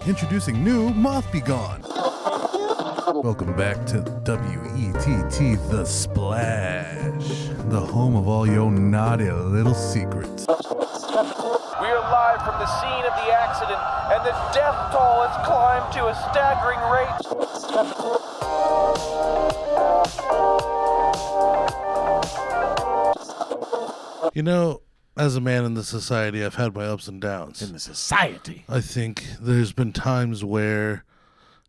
Introducing new Moth Be Gone. Welcome back to WETT The Splash, the home of all your naughty little secrets. We are live from the scene of the accident, and the death toll has climbed to a staggering rate. You know, as a man in the society, I've had my ups and downs. In the society. I think there's been times where,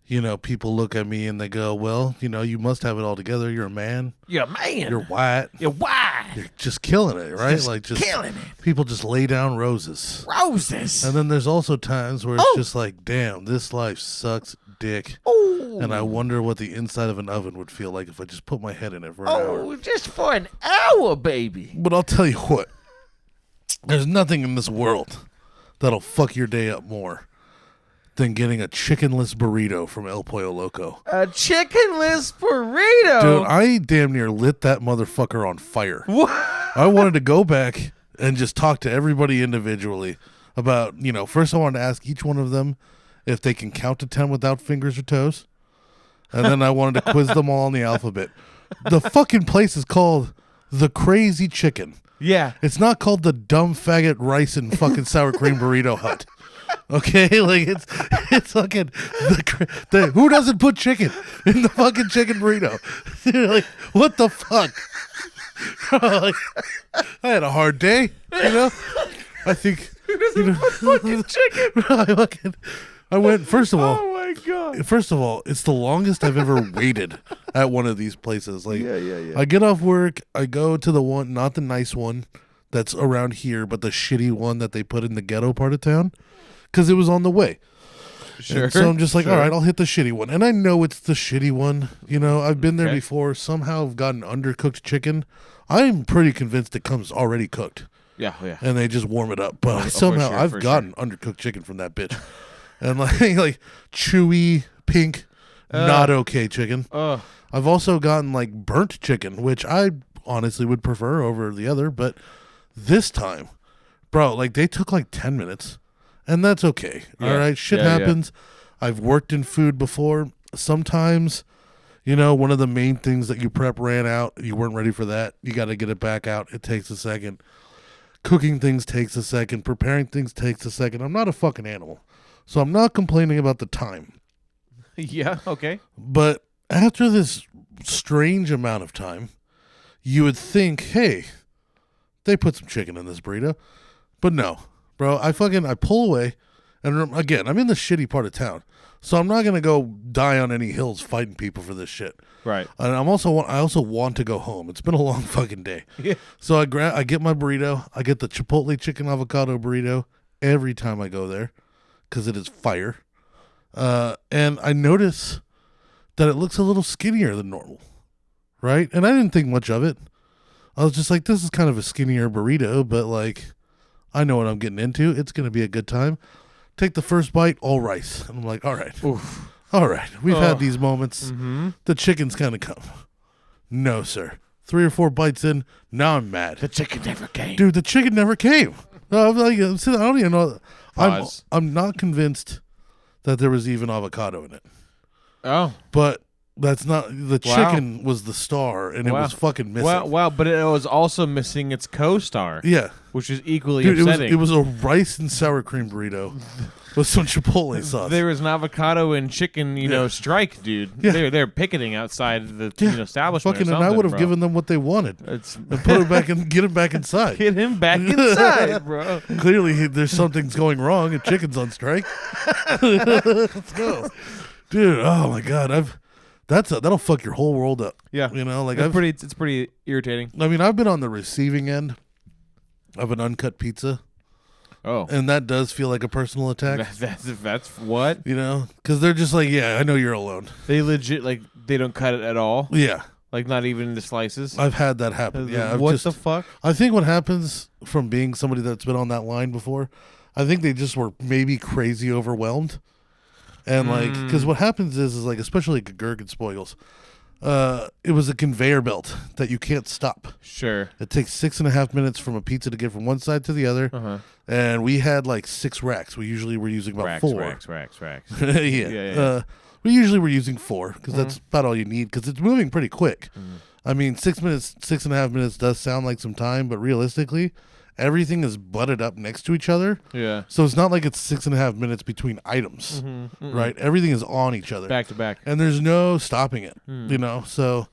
you know, people look at me and they go, well, you know, you must have it all together. You're a man. You're a man. You're white. You're white. You're just killing it, right? Just killing it. People just lay down roses. Roses. And then there's also times where it's just like, damn, this life sucks dick. Oh. And I wonder what the inside of an oven would feel like if I just put my head in it for an hour. Oh, just for an hour, baby. But I'll tell you what. There's nothing in this world that'll fuck your day up more than getting a chickenless burrito from El Pollo Loco. A chickenless burrito? Dude, I damn near lit that motherfucker on fire. What? I wanted to go back and just talk to everybody individually about, you know, first I wanted to ask each one of them if they can count to 10 without fingers or toes. And then I wanted to quiz them all on the alphabet. The fucking place is called The Crazy Chicken. Yeah. It's not called the dumb faggot rice and fucking sour cream burrito hut. Okay, like it's fucking who doesn't put chicken in the fucking chicken burrito? Like, what the fuck? Like, I had a hard day, you know. I think Who doesn't put fucking chicken? I went first of all. Oh my god. First of all, it's the longest I've ever waited at one of these places. Like, Yeah. I get off work, I go to the one, not the nice one that's around here, but the shitty one that they put in the ghetto part of town, because it was on the way. Sure. And so I'm just like, all right, I'll hit the shitty one. And I know it's the shitty one. You know, I've been there Okay. before. Somehow I've gotten undercooked chicken. I'm pretty convinced it comes already cooked. Yeah. And they just warm it up. But for somehow sure, I've for gotten undercooked chicken from that bitch. And like chewy, pink, not okay chicken. I've also gotten like burnt chicken, which I honestly would prefer over the other. But this time, bro, like they took like 10 minutes. And that's okay. Yeah. All right. Shit Yeah, happens. I've worked in food before. Sometimes, you know, one of the main things that you prep ran out. You weren't ready for that. You got to get it back out. It takes a second. Cooking things takes a second. Preparing things takes a second. I'm not a fucking animal. So I'm not complaining about the time. Yeah, okay. But after this strange amount of time, you would think, hey, they put some chicken in this burrito. But no. Bro, I pull away, and again, I'm in the shitty part of town, so I'm not gonna go die on any hills fighting people for this shit. Right. And I also want to go home. It's been a long fucking day. Yeah. So I get my burrito. I get the Chipotle chicken avocado burrito every time I go there, because it is fire. And I notice that it looks a little skinnier than normal, right? And I didn't think much of it. I was just like, this is kind of a skinnier burrito, but like, I know what I'm getting into. It's going to be a good time. Take the first bite, all rice. And I'm like, all right. Oof. All right. We've had these moments. Mm-hmm. The chicken's going to come. No, sir. 3 or 4 bites in, now I'm mad. The chicken never came. Dude, the chicken never came. I'm like, I don't even know. Pause. I'm not convinced that there was even avocado in it. Oh. But that's not, the chicken was the star, and it was fucking missing. Wow, but it was also missing its co-star. Yeah. Which is equally Dude, upsetting. it was a rice and sour cream burrito with some Chipotle sauce. There was an avocado and chicken, strike, dude. Yeah. They're picketing outside the establishment. Fucking, or and I would have bro. given them what they wanted. It's And put him back and get him back inside. get him back inside, bro. Clearly, there's something's going wrong, and chicken's on strike. Let's go, dude. Oh my god, that'll fuck your whole world up. Yeah, you know, like it's pretty irritating. I mean, I've been on the receiving end of an uncut pizza. Oh, And that does feel like a personal attack. that's what You know, because they're just like, yeah, I know you're alone. they legit they don't cut it at all. Yeah, Like not even into slices. I've had that happen. Yeah, What the fuck? I think what happens from being somebody that's been on that line before, I think they just were maybe crazy overwhelmed. And like, because what happens is like, especially like gherkin spoils, it was a conveyor belt that you can't stop. Sure. It takes 6.5 minutes from a pizza to get from one side to the other. Uh-huh. And we had like 6 racks. We usually were using about 4. Racks. Yeah. We usually were using 4 because that's about all you need because it's moving pretty quick. I mean, 6.5 minutes does sound like some time, but realistically, everything is butted up next to each other. Yeah. So it's not like it's 6.5 minutes between items, right? Everything is on each other. Back to back. And there's no stopping it, you know? So,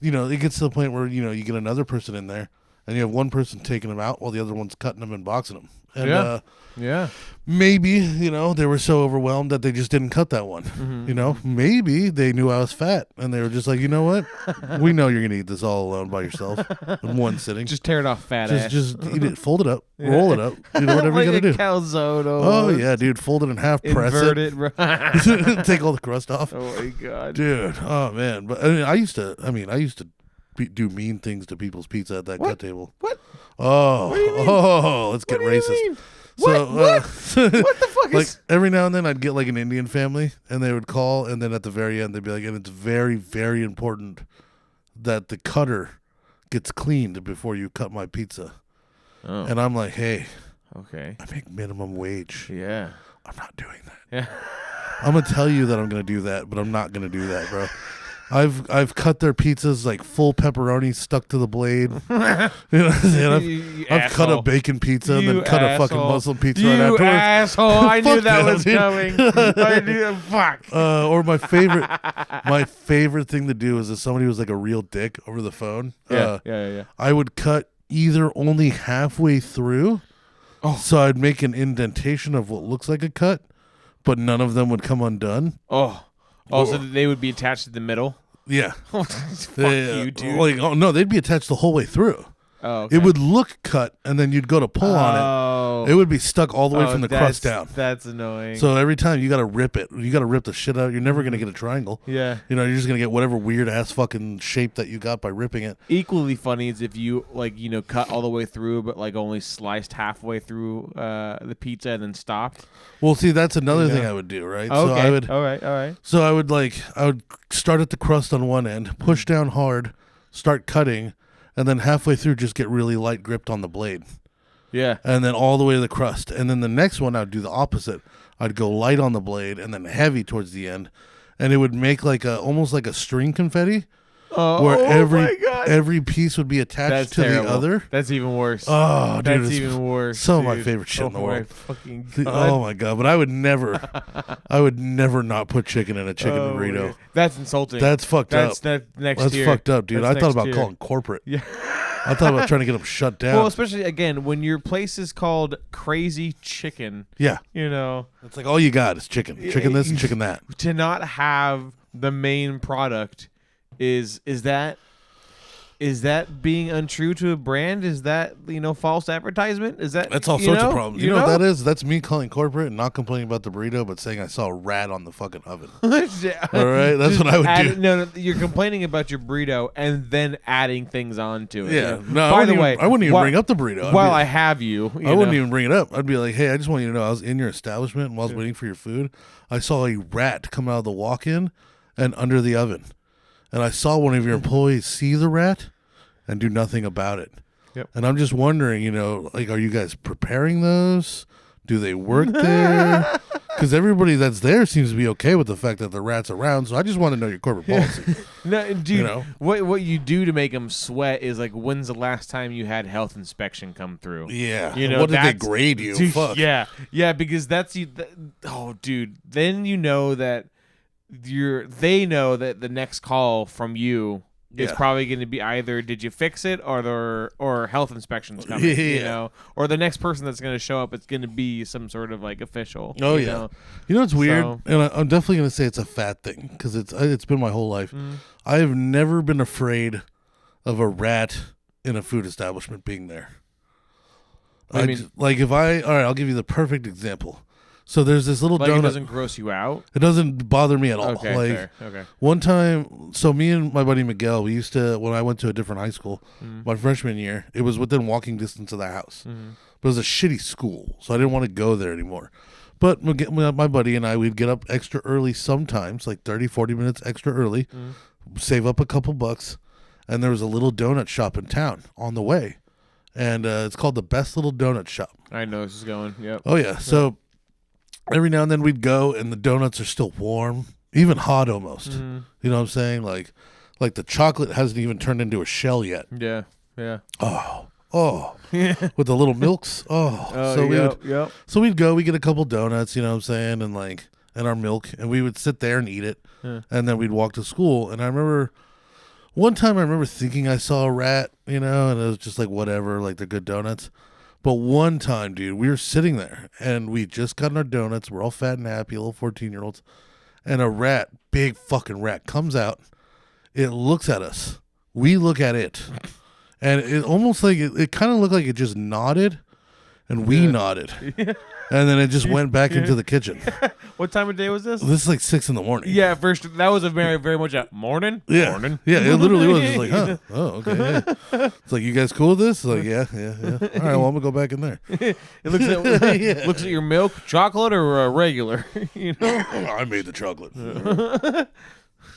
you know, it gets to the point where, you know, you get another person in there and you have one person taking them out while the other one's cutting them and boxing them. And, yeah. maybe, you know, they were so overwhelmed that they just didn't cut that one. You know, maybe they knew I was fat and they were just like, you know what? We know you're going to eat this all alone by yourself in one sitting. Just tear it off, fat ass. Just eat it, fold it up, roll it up, you know, whatever you got to do. Calzone. Oh, yeah, dude. Fold it in half, press Invert it. it. Take all the crust off. Oh, my God. Dude, oh, man. But I mean, I used to do mean things to people's pizza at that cut table. What? Oh, let's get What do you racist. mean? So, What the fuck like is... every now and then I'd get like an Indian family and they would call and then at the very end they'd be like, and it's very, very important that the cutter gets cleaned before you cut my pizza. Oh, And I'm like, hey, okay. I make minimum wage. Yeah. I'm not doing that. Yeah. I'm gonna tell you that I'm gonna do that, but I'm not gonna do that, bro. I've cut their pizzas like full pepperoni stuck to the blade. You know what I'm saying? I've cut a bacon pizza and then cut a fucking Muslim pizza right afterwards. You asshole! I knew Fuck that that, was dude. coming. I knew. Fuck. Or my favorite thing to do is if somebody was like a real dick over the phone. Yeah. I would cut either only halfway through, so I'd make an indentation of what looks like a cut, but none of them would come undone. So they would be attached to the middle. Yeah. Fuck you, dude. Like, oh no, they'd be attached the whole way through. Oh, okay. It would look cut, and then you'd go to pull on it. It would be stuck all the way from the crust down. That's annoying. So every time you got to rip it. You got to rip the shit out. You're never going to get a triangle. Yeah. You know, you're just going to get whatever weird ass fucking shape that you got by ripping it. Equally funny is if you cut all the way through, but like only sliced halfway through the pizza and then stopped. Well, see, that's another thing I would do, right? Okay. So I would, all right. So I would start at the crust on one end, push down hard, start cutting, and then halfway through just get really light gripped on the blade. Yeah. And then all the way to the crust. And then the next one, I'd do the opposite. I'd go light on the blade and then heavy towards the end. And it would make almost like a string confetti. Where every piece would be attached to the other. That's even worse. Oh, dude. That's even worse. Some of dude. my favorite shit in the world. Fucking Oh, my God. But I would never not put chicken in a chicken burrito. Yeah. That's insulting. That's fucked up. That's next That's tier. fucked up, dude. That's I thought next about tier. calling corporate. Yeah. I thought about trying to get them shut down. Well, especially, again, when your place is called Crazy Chicken. Yeah. You know. It's like all you got is chicken. Chicken this and chicken that. To not have the main product is that being untrue to a brand? Is that, false advertisement? Is that... That's all sorts of problems. You know what know? that is? That's me calling corporate and not complaining about the burrito, but saying I saw a rat on the fucking oven. All right? That's what I would do. No, you're complaining about your burrito and then adding things onto it. Yeah. No, By the way, I wouldn't even bring up the burrito. While I have you, I wouldn't even bring it up. I'd be like, hey, I just want you to know I was in your establishment and while I was waiting for your food, I saw a rat come out of the walk-in and under the oven. And I saw one of your employees see the rat and do nothing about it. Yep. And I'm just wondering, are you guys preparing those? Do they work there? Because everybody that's there seems to be okay with the fact that the rat's around. So I just want to know your corporate policy. No, dude, what you do to make them sweat is like, when's the last time you had health inspection come through? Yeah. What did they grade you? Dude, Fuck. Yeah, because that's you. Dude, then you know that they know that the next call from you is probably going to be either did you fix it or health inspections coming, or the next person that's going to show up, it's going to be some sort of like official. Oh, you yeah. know? You know what's weird? So- And I'm definitely going to say it's a fat thing because it's been my whole life. I have never been afraid of a rat in a food establishment being there. All right, I'll give you the perfect example. So there's this little Like donut. it doesn't gross you out? It doesn't bother me at all. Okay, fair. Okay. One time, so me and my buddy Miguel, we used to, when I went to a different high school, my freshman year, it was within walking distance of the house. But it was a shitty school, so I didn't want to go there anymore. But my buddy and I, we'd get up extra early sometimes, like 30, 40 minutes extra early. save up a couple bucks, and there was a little donut shop in town on the way, and it's called the Best Little Donut Shop. I know this is going. Yep. Oh yeah. So every now and then we'd go, and the donuts are still warm, even hot almost. Mm-hmm. You know what I'm saying? Like the chocolate hasn't even turned into a shell yet. Yeah. Yeah. Oh, with the little milks. Oh, So yep. So we'd go, we get a couple donuts, you know what I'm saying, and our milk, and we would sit there and eat it, and then we'd walk to school. And I remember one time thinking I saw a rat, you know, and it was just like whatever, like they're good donuts. But one time, dude, we were sitting there, and we just gotten our donuts. We're all fat and happy, little 14-year-olds, and a rat, big fucking rat, comes out. It looks at us. We look at it. And it almost like it kind of looked like it just nodded, and we nodded, and then it just went back into the kitchen. What time of day was this? This is like 6 a.m. Yeah, first that was a very much a morning. Yeah, Morning. yeah, it literally was. It's like, huh? Oh, okay. Yeah. It's like, you guys cool with this? It's like, yeah. All right, well, I'm gonna go back in there. It looks at looks at your milk, chocolate or regular. You know, I made the chocolate.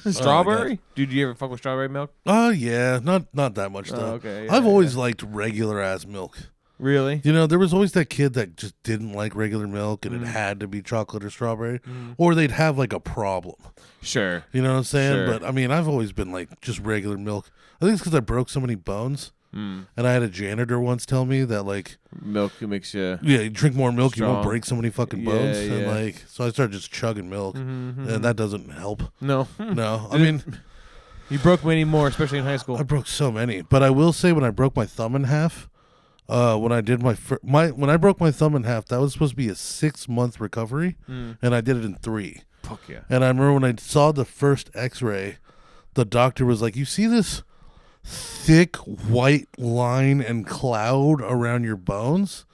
strawberry. Dude, you ever fuck with strawberry milk? Oh yeah, not that much though. Okay, I've always liked regular ass milk. Really? You know, there was always that kid that just didn't like regular milk, and it had to be chocolate or strawberry, or they'd have like a problem. Sure. You know what I'm saying? Sure. But I mean, I've always been like just regular milk. I think it's because I broke so many bones. And I had a janitor once tell me that, like, milk makes you. Yeah, you drink more milk, you won't strong. break so many fucking bones. Yeah, And yeah. like, so I started just chugging milk, and that doesn't help. No. No, I mean, You broke many more, especially in high school. I broke so many. But I will say, when I broke my thumb in half, when I did when I broke my thumb in half, that was supposed to be a 6-month recovery, and I did it in 3. Fuck yeah. And I remember when I saw the first X-ray, the doctor was like, "You see this thick white line and cloud around your bones?"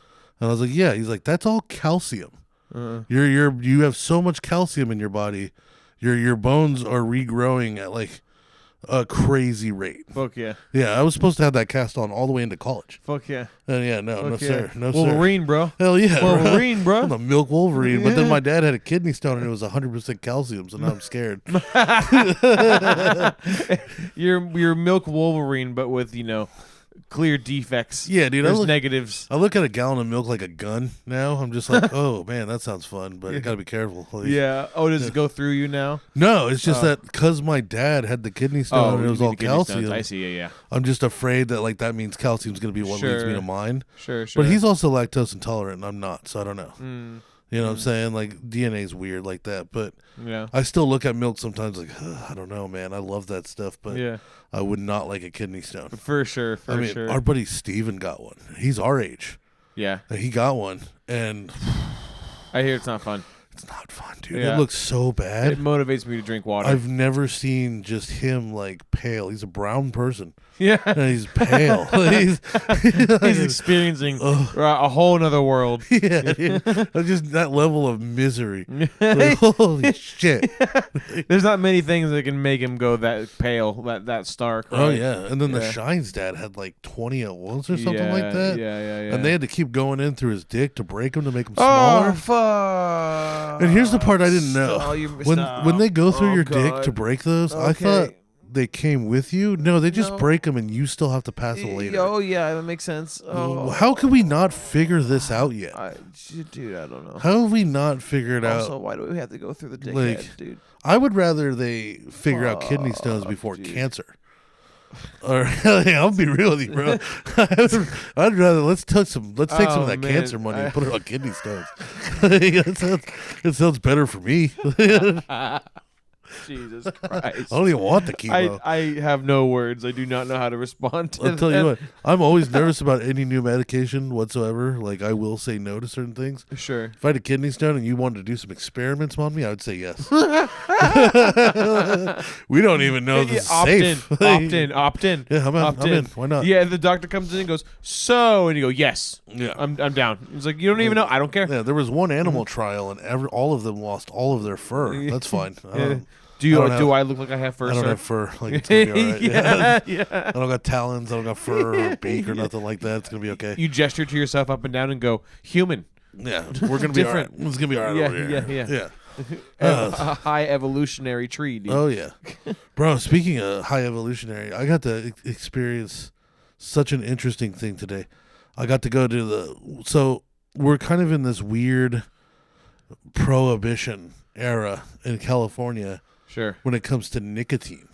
And I was like, "Yeah." He's like, "That's all calcium. You have so much calcium in your body. Your bones are regrowing at like a crazy rate." Fuck yeah. Yeah, I was supposed to have that cast on all the way into college. Fuck yeah. And yeah, no Fuck sir, yeah. no Wolverine, bro. sir. Hell yeah, Wolverine, bro. I'm the milk Wolverine. But then my dad had a kidney stone and it was 100% calcium, so now I'm scared. You're milk Wolverine, but with clear defects. Yeah, dude. There's negatives. I look at a gallon of milk like a gun now. I'm just like, oh man, that sounds fun, but I gotta be careful. Like, Yeah. Oh, does it go through you now? no, it's just that because my dad had the kidney stone and it you was mean all the kidney stones. calcium. I see. Yeah. I'm just afraid that like that means calcium's gonna be what leads me Sure. to mine. Sure. But he's also lactose intolerant, and I'm not, so I don't know. You know what I'm saying? Like DNA's weird like that, but Yeah. I still look at milk sometimes like, I don't know, man. I love that stuff, but Yeah. I would not like a kidney stone. For sure. I mean, sure. our buddy Steven got one. He's our age. Yeah. He got one, and I hear it's not fun. it's not fun, dude. Yeah. It looks so bad. It motivates me to drink water. I've never seen just him like pale. He's a brown person. yeah. And he's pale. He's experiencing a whole nother world. yeah, dude. Just that level of misery. Like, holy shit. There's not many things that can make him go that pale, that stark. Right? Oh yeah. And then the Yeah. Shine's dad had like 20 at once or something like that. Yeah. And they had to keep going in through his dick to break him to make him Oh smaller. fuck! And here's the part I didn't know. Oh, When they go through your dick God. to break those, I Okay. thought they came with you. No, they just No. break them and you still have to pass it later. Oh yeah, that makes sense. Oh, How can we not figure this out yet? Dude, I don't know. How have we not figured Also, out? why do we have to go through the dickhead, Like, dude? I would rather they figure out kidney stones before dude. cancer. Or I'll be real with you, bro. I'd rather let's take some of that man. cancer money and put it on kidney stones. It sounds better for me. Jesus I Christ. don't even want the chemo. I have no words. I do not know how to respond to I'll tell that. you what, I'm always nervous about any new medication whatsoever. Like, I will say no to certain things. Sure. If I had a kidney stone and you wanted to do some experiments on me, I would say yes. We don't even know if this is safe. Opt in. Yeah, I'm Opt in. Why not? Yeah, and the doctor comes in and goes, so, and you go, yes. Yeah. I'm down. He's like, you don't even know. I don't care. Yeah, there was one animal trial, and all of them lost all of their fur. That's fine. Do I don't do I look like I have fur? I don't sir? have fur. Like, it's gonna be all right. yeah. I don't got talons. I don't got fur or beak or nothing like that. It's gonna be okay. You gesture to yourself up and down and go, human. Yeah, we're gonna be all right. Different. It's gonna be all right Yeah, over here. yeah. A high evolutionary tree, dude. Oh yeah, bro. Speaking of high evolutionary, I got to experience such an interesting thing today. I got to go to so we're kind of in this weird prohibition era in California. Sure. When it comes to nicotine.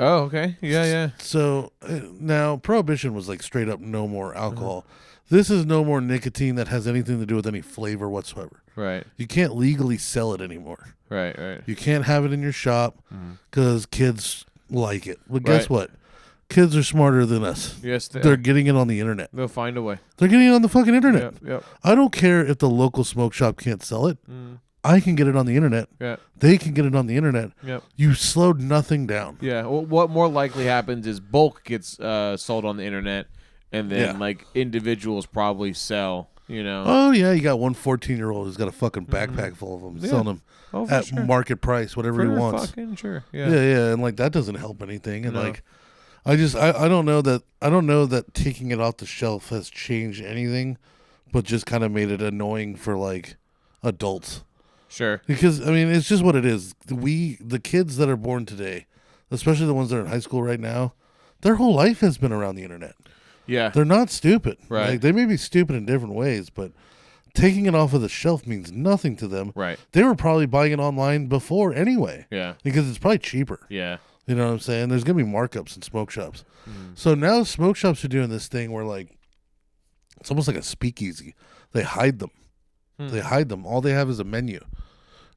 Oh, okay. Yeah. So now prohibition was like straight up no more alcohol. This is no more nicotine that has anything to do with any flavor whatsoever. Right. You can't legally sell it anymore. Right. You can't have it in your shop because kids like it. But guess what? Kids are smarter than us. Yes, they're getting it on the internet. They'll find a way. They're getting it on the fucking internet. Yep. I don't care if the local smoke shop can't sell it. I can get it on the internet. Yeah. They can get it on the internet. Yep. You slowed nothing down. Yeah. Well, what more likely happens is bulk gets sold on the internet, and then like individuals probably sell. You know. Oh yeah, you got one 14-year-old who's got a fucking backpack full of them, selling them at market price, whatever he wants. Fucking sure. Yeah. Yeah, and like that doesn't help anything. And like, I don't know that taking it off the shelf has changed anything, but just kind of made it annoying for like adults. Sure. Because I mean, it's just what it is. The kids that are born today, especially the ones that are in high school right now, their whole life has been around the internet. Yeah. They're not stupid. Right. Like, they may be stupid in different ways, but taking it off of the shelf means nothing to them. Right. They were probably buying it online before anyway. Yeah. Because it's probably cheaper. Yeah. You know what I'm saying? There's going to be markups in smoke shops. So now smoke shops are doing this thing where, like, it's almost like a speakeasy. They hide them. They hide them. All they have is a menu.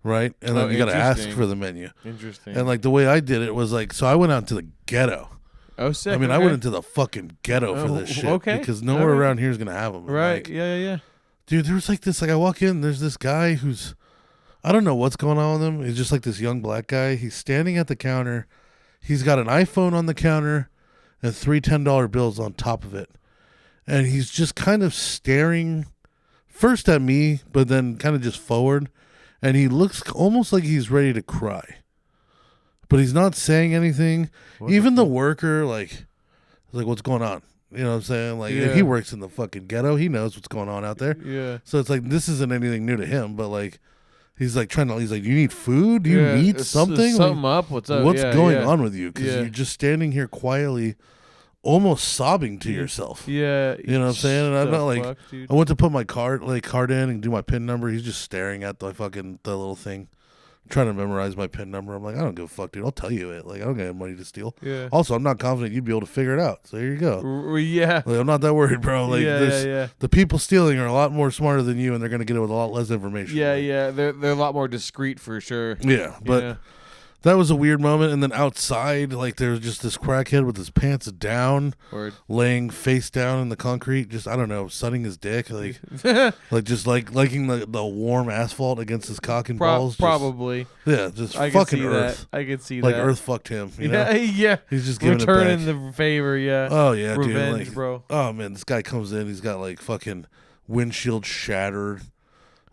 Right? And then you got to ask for the menu. Interesting. And, like, the way I did it was, like, so I went out to the ghetto. Oh, sick. I mean, I went into the fucking ghetto for this shit. Okay. Because nowhere around here is going to have them. Right. Like, Yeah. dude, there was like this, like I walk in, there's this guy who's, I don't know what's going on with him. He's just like this young black guy. He's standing at the counter. He's got an iPhone on the counter and three $10 bills on top of it. And he's just kind of staring first at me, but then kind of just forward. And he looks almost like he's ready to cry. But he's not saying anything. Even the worker, like, what's going on? You know what I'm saying? Like, if he works in the fucking ghetto, he knows what's going on out there. Yeah. So it's like, this isn't anything new to him, but like, he's like, you need food? Do you need something? Something like, up? What's up? What's going on with you? Because Yeah. you're just standing here quietly, almost sobbing to yourself. Yeah. You know what I'm saying? And I'm not like, fuck, dude? I went to put my card in and do my PIN number. He's just staring at the little thing. Trying to memorize my PIN number. I'm like, I don't give a fuck, dude. I'll tell you it. Like, I don't got money to steal. Yeah. Also, I'm not confident you'd be able to figure it out. So here you go. Yeah. Like, I'm not that worried, bro. Like, the people stealing are a lot more smarter than you, and they're gonna get it with a lot less information. Yeah, like, yeah. They're a lot more discreet for sure. Yeah, but that was a weird moment. And then outside, like, there was just this crackhead with his pants down, laying face down in the concrete, just, I don't know, sunning his dick, like, like just like liking the warm asphalt against his cock and balls. Probably. Just I fucking can see earth. That. I can see like that. Earth fucked him. You know? Yeah. He's just giving returning it back. the favor. Yeah. Oh yeah, Revenge, dude. Like, bro. Oh man, this guy comes in. He's got like fucking windshield shattered.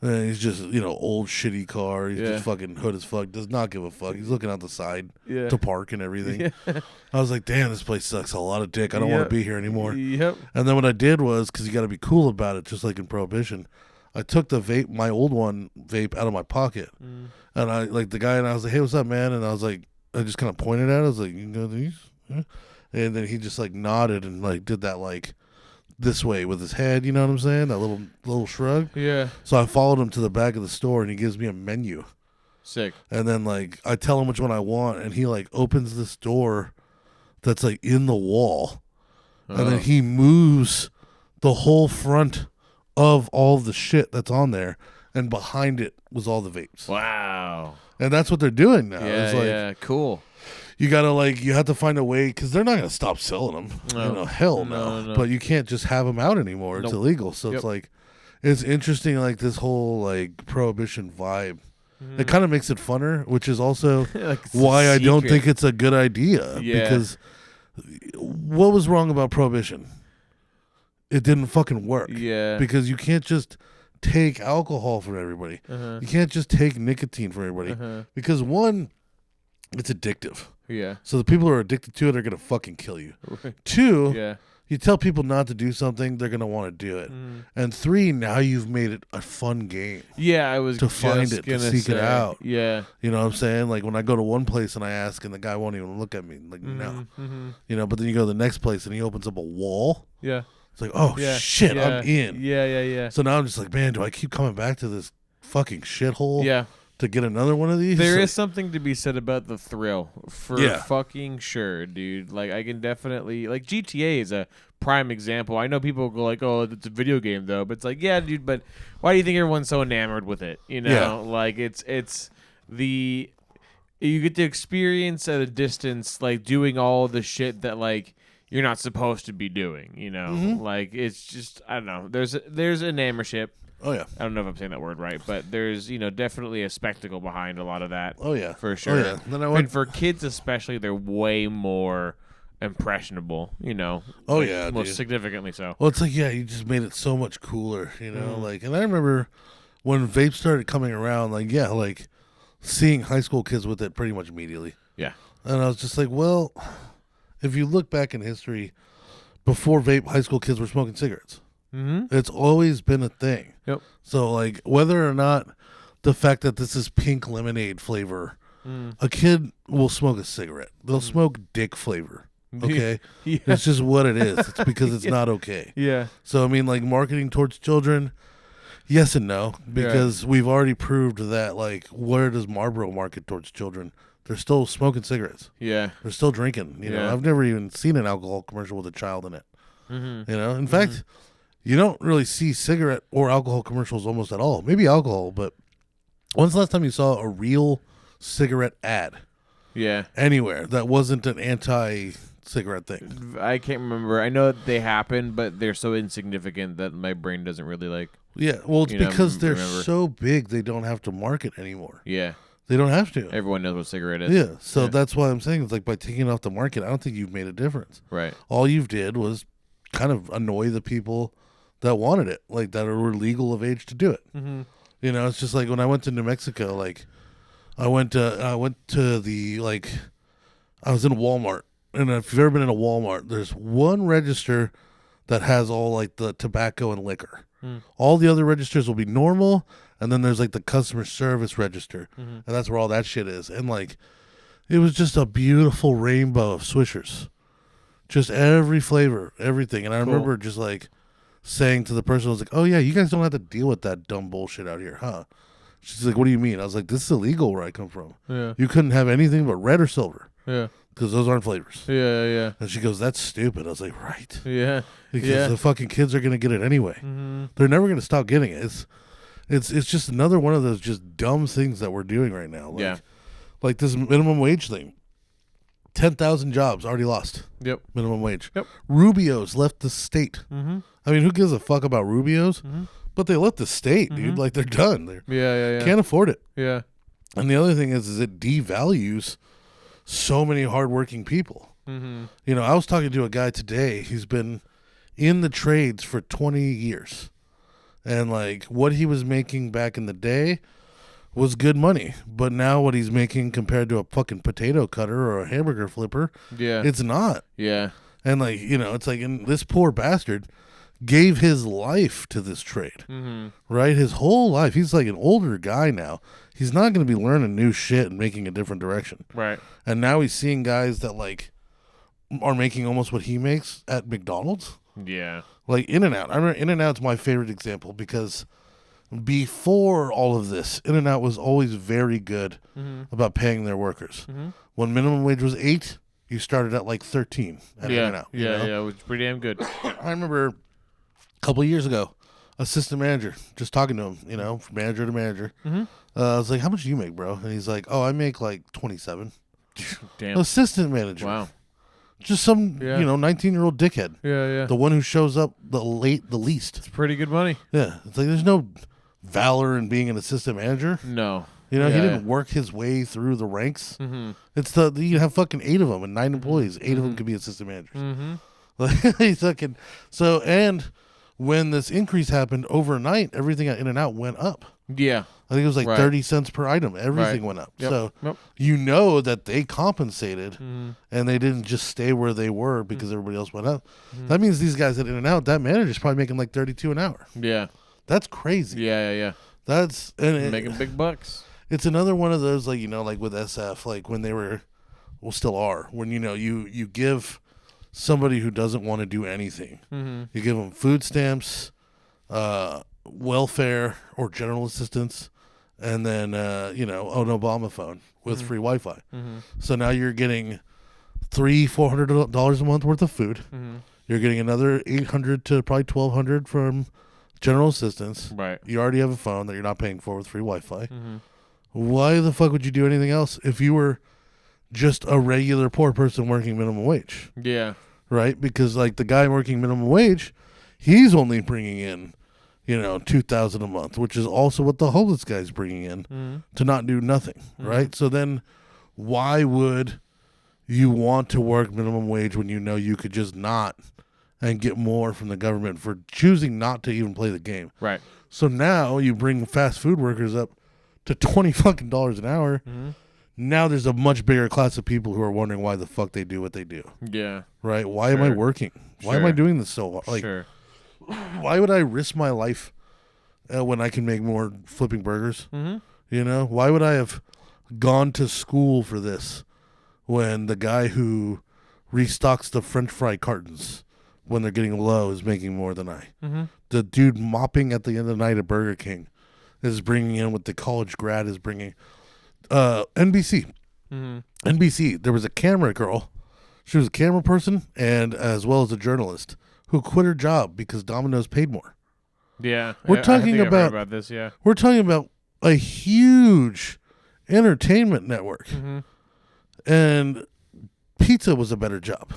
And he's just, old shitty car. He's just fucking hood as fuck. Does not give a fuck. He's looking out the side to park and everything. Yeah. I was like, damn, this place sucks a lot of dick. I don't want to be here anymore. Yep. And then what I did was, because you got to be cool about it, just like in Prohibition, I took the vape, my old one vape, out of my pocket. And I, like, the guy, and I was like, hey, what's up, man? And I was like, I just kind of pointed at it. I was like, you can go these? Yeah. And then he just like nodded and like did that like this way with his head, you know what I'm saying? That little shrug. Yeah. So I followed him to the back of the store and he gives me a menu. Sick. And then like I tell him which one I want and he like opens this door that's like in the wall. And then he moves the whole front of all the shit that's on there, and behind it was all the vapes. Wow. And that's what they're doing now. Yeah, it's like, yeah, cool. You gotta you have to find a way, because they're not gonna stop selling them. No. Hell no. But you can't just have them out anymore. It's illegal. So it's like, it's interesting, like this whole like prohibition vibe. It kind of makes it funner, which is also like why I don't think it's a good idea. Yeah. Because what was wrong about prohibition? It didn't fucking work. Yeah. Because you can't just take alcohol from everybody. You can't just take nicotine from everybody. Because one, it's addictive. Yeah. So the people who are addicted to it are going to fucking kill you. Right. Two, yeah. You tell people not to do something, they're going to want to do it. And 3, now you've made it a fun game. Yeah, I was to find it, to seek it out. Yeah. You know what I'm saying? Like when I go to one place and I ask and the guy won't even look at me. Like, no. You know, but then you go to the next place and he opens up a wall. Yeah. It's like, oh, shit, yeah. I'm in. Yeah. So now I'm just like, man, do I keep coming back to this fucking shithole? Yeah. To get another one of these? There is something to be said about the thrill, for fucking sure, dude. Like, I can definitely... Like, GTA is a prime example. I know people go like, oh, it's a video game, though. But it's like, yeah, dude, but why do you think everyone's so enamored with it? You know? Yeah. Like, it's the... You get to experience at a distance, like, doing all the shit that, like, you're not supposed to be doing, you know? Like, it's just... I don't know. There's enamourship. Oh, yeah. I don't know if I'm saying that word right, but there's, you know, definitely a spectacle behind a lot of that. Oh, yeah. For sure. Oh, yeah. Then And for kids especially, they're way more impressionable, you know. Oh, like, yeah, most dude. significantly so. Well, it's like, yeah, you just made it so much cooler, you know? Like, and I remember when vape started coming around, like, yeah, like, seeing high school kids with it pretty much immediately. Yeah. And I was just like, well, if you look back in history, before vape, high school kids were smoking cigarettes. It's always been a thing. Yep. So, like, whether or not the fact that this is pink lemonade flavor, a kid will smoke a cigarette. They'll smoke dick flavor. Okay? Yeah. It's just what it is. It's because it's not okay. Yeah. So, I mean, like, marketing towards children, yes and no, because we've already proved that, like, where does Marlboro market towards children? They're still smoking cigarettes. Yeah. They're still drinking. You know, Yeah. I've never even seen an alcohol commercial with a child in it. You know, in fact, you don't really see cigarette or alcohol commercials almost at all. Maybe alcohol, but when's the last time you saw a real cigarette ad? Yeah. Anywhere that wasn't an anti-cigarette thing. I can't remember. I know that they happen, but they're so insignificant that my brain doesn't really like. Yeah, well, it's You know, because they're remember. so big they don't have to market anymore. Yeah. They don't have to. Everyone knows what cigarette is. Yeah, so that's why I'm saying it's like by taking it off the market, I don't think you've made a difference. Right. All you've did was kind of annoy the people that wanted it, like that were legal of age to do it. You know, it's just like when I went to New Mexico, like I went to the, like, I was in a Walmart, and if you've ever been in a Walmart, there's one register that has all like the tobacco and liquor. All the other registers will be normal, and then there's like the customer service register, and that's where all that shit is. And like, it was just a beautiful rainbow of Swishers, just every flavor, everything. And I remember just like saying to the person, I was like, "Oh yeah, you guys don't have to deal with that dumb bullshit out here, huh?" She's like, "What do you mean?" I was like, "This is illegal where I come from. Yeah. You couldn't have anything but red or silver, Yeah. because those aren't flavors." Yeah. And she goes, "That's stupid." I was like, "Right." Yeah. Because the fucking kids are gonna get it anyway. They're never gonna stop getting it. It's just another one of those just dumb things that we're doing right now. Like, like this minimum wage thing. 10,000 jobs already lost. Yep. Minimum wage. Yep. Rubio's left the state. I mean, who gives a fuck about Rubio's? But they left the state, dude. Like, they're done. They Yeah. can't afford it. Yeah. And the other thing is it devalues so many hardworking people. You know, I was talking to a guy today. He's been in the trades for 20 years. And, like, what he was making back in the day was good money. But now what he's making compared to a fucking potato cutter or a hamburger flipper, it's not. Yeah. And, like, you know, it's like, and this poor bastard gave his life to this trade, right? His whole life. He's like an older guy now. He's not going to be learning new shit and making a different direction. Right. And now he's seeing guys that, like, are making almost what he makes at McDonald's. Yeah. Like In-N-Out. I remember In-N-Out's my favorite example because before all of this, In-N-Out was always very good about paying their workers. When minimum wage was $8, you started at like 13 at In-N-Out. You know? Yeah, it was pretty damn good. I remember a couple of years ago, assistant manager, just talking to him, you know, from manager to manager. I was like, "How much do you make, bro?" And he's like, "Oh, I make like 27. Damn. Assistant manager. Wow. Just some, you know, 19-year-old dickhead. Yeah. The one who shows up the least. It's pretty good money. Yeah. It's like there's no valor in being an assistant manager. No. You know, he Yeah. didn't work his way through the ranks. It's you have fucking 8 of them and 9 employees. 8 of them could be assistant managers. Like, he's fucking, so, and when this increase happened overnight, everything at In-N-Out went up. Yeah. I think it was like 30 cents per item. Everything went up. Yep. So Yep. you know that they compensated and they didn't just stay where they were because everybody else went up. That means these guys at In-N-Out, that manager's probably making like 32 an hour. Yeah. That's crazy. Yeah. That's Making big bucks. It's another one of those, like, you know, like with SF, like when they were, well, still are, when, you know, you give somebody who doesn't want to do anything, you give them food stamps, welfare or general assistance, and then, you know, an Obama phone with free Wi-Fi. So now you're getting $300-$400 a month worth of food. You're getting another $800 to probably $1,200 from general assistance. Right. You already have a phone that you're not paying for with free Wi-Fi. Why the fuck would you do anything else if you were just a regular poor person working minimum wage? Yeah. Right? Because like the guy working minimum wage, he's only bringing in, you know, $2,000 a month, which is also what the homeless guy's bringing in to not do nothing. Right? So then why would you want to work minimum wage when you know you could just not and get more from the government for choosing not to even play the game? Right. So now you bring fast food workers up to $20 fucking an hour. Now there's a much bigger class of people who are wondering why the fuck they do what they do. Yeah. Right? Why am I working? Why am I doing this so like? Why would I risk my life when I can make more flipping burgers? You know, why would I have gone to school for this when the guy who restocks the French fry cartons when they're getting low is making more than I? The dude mopping at the end of the night at Burger King is bringing in what the college grad is bringing. NBC. NBC, there was a camera girl. She was a camera person and as well as a journalist who quit her job because Domino's paid more. Yeah. We're talking I've heard about this, yeah. We're talking about a huge entertainment network. And pizza was a better job.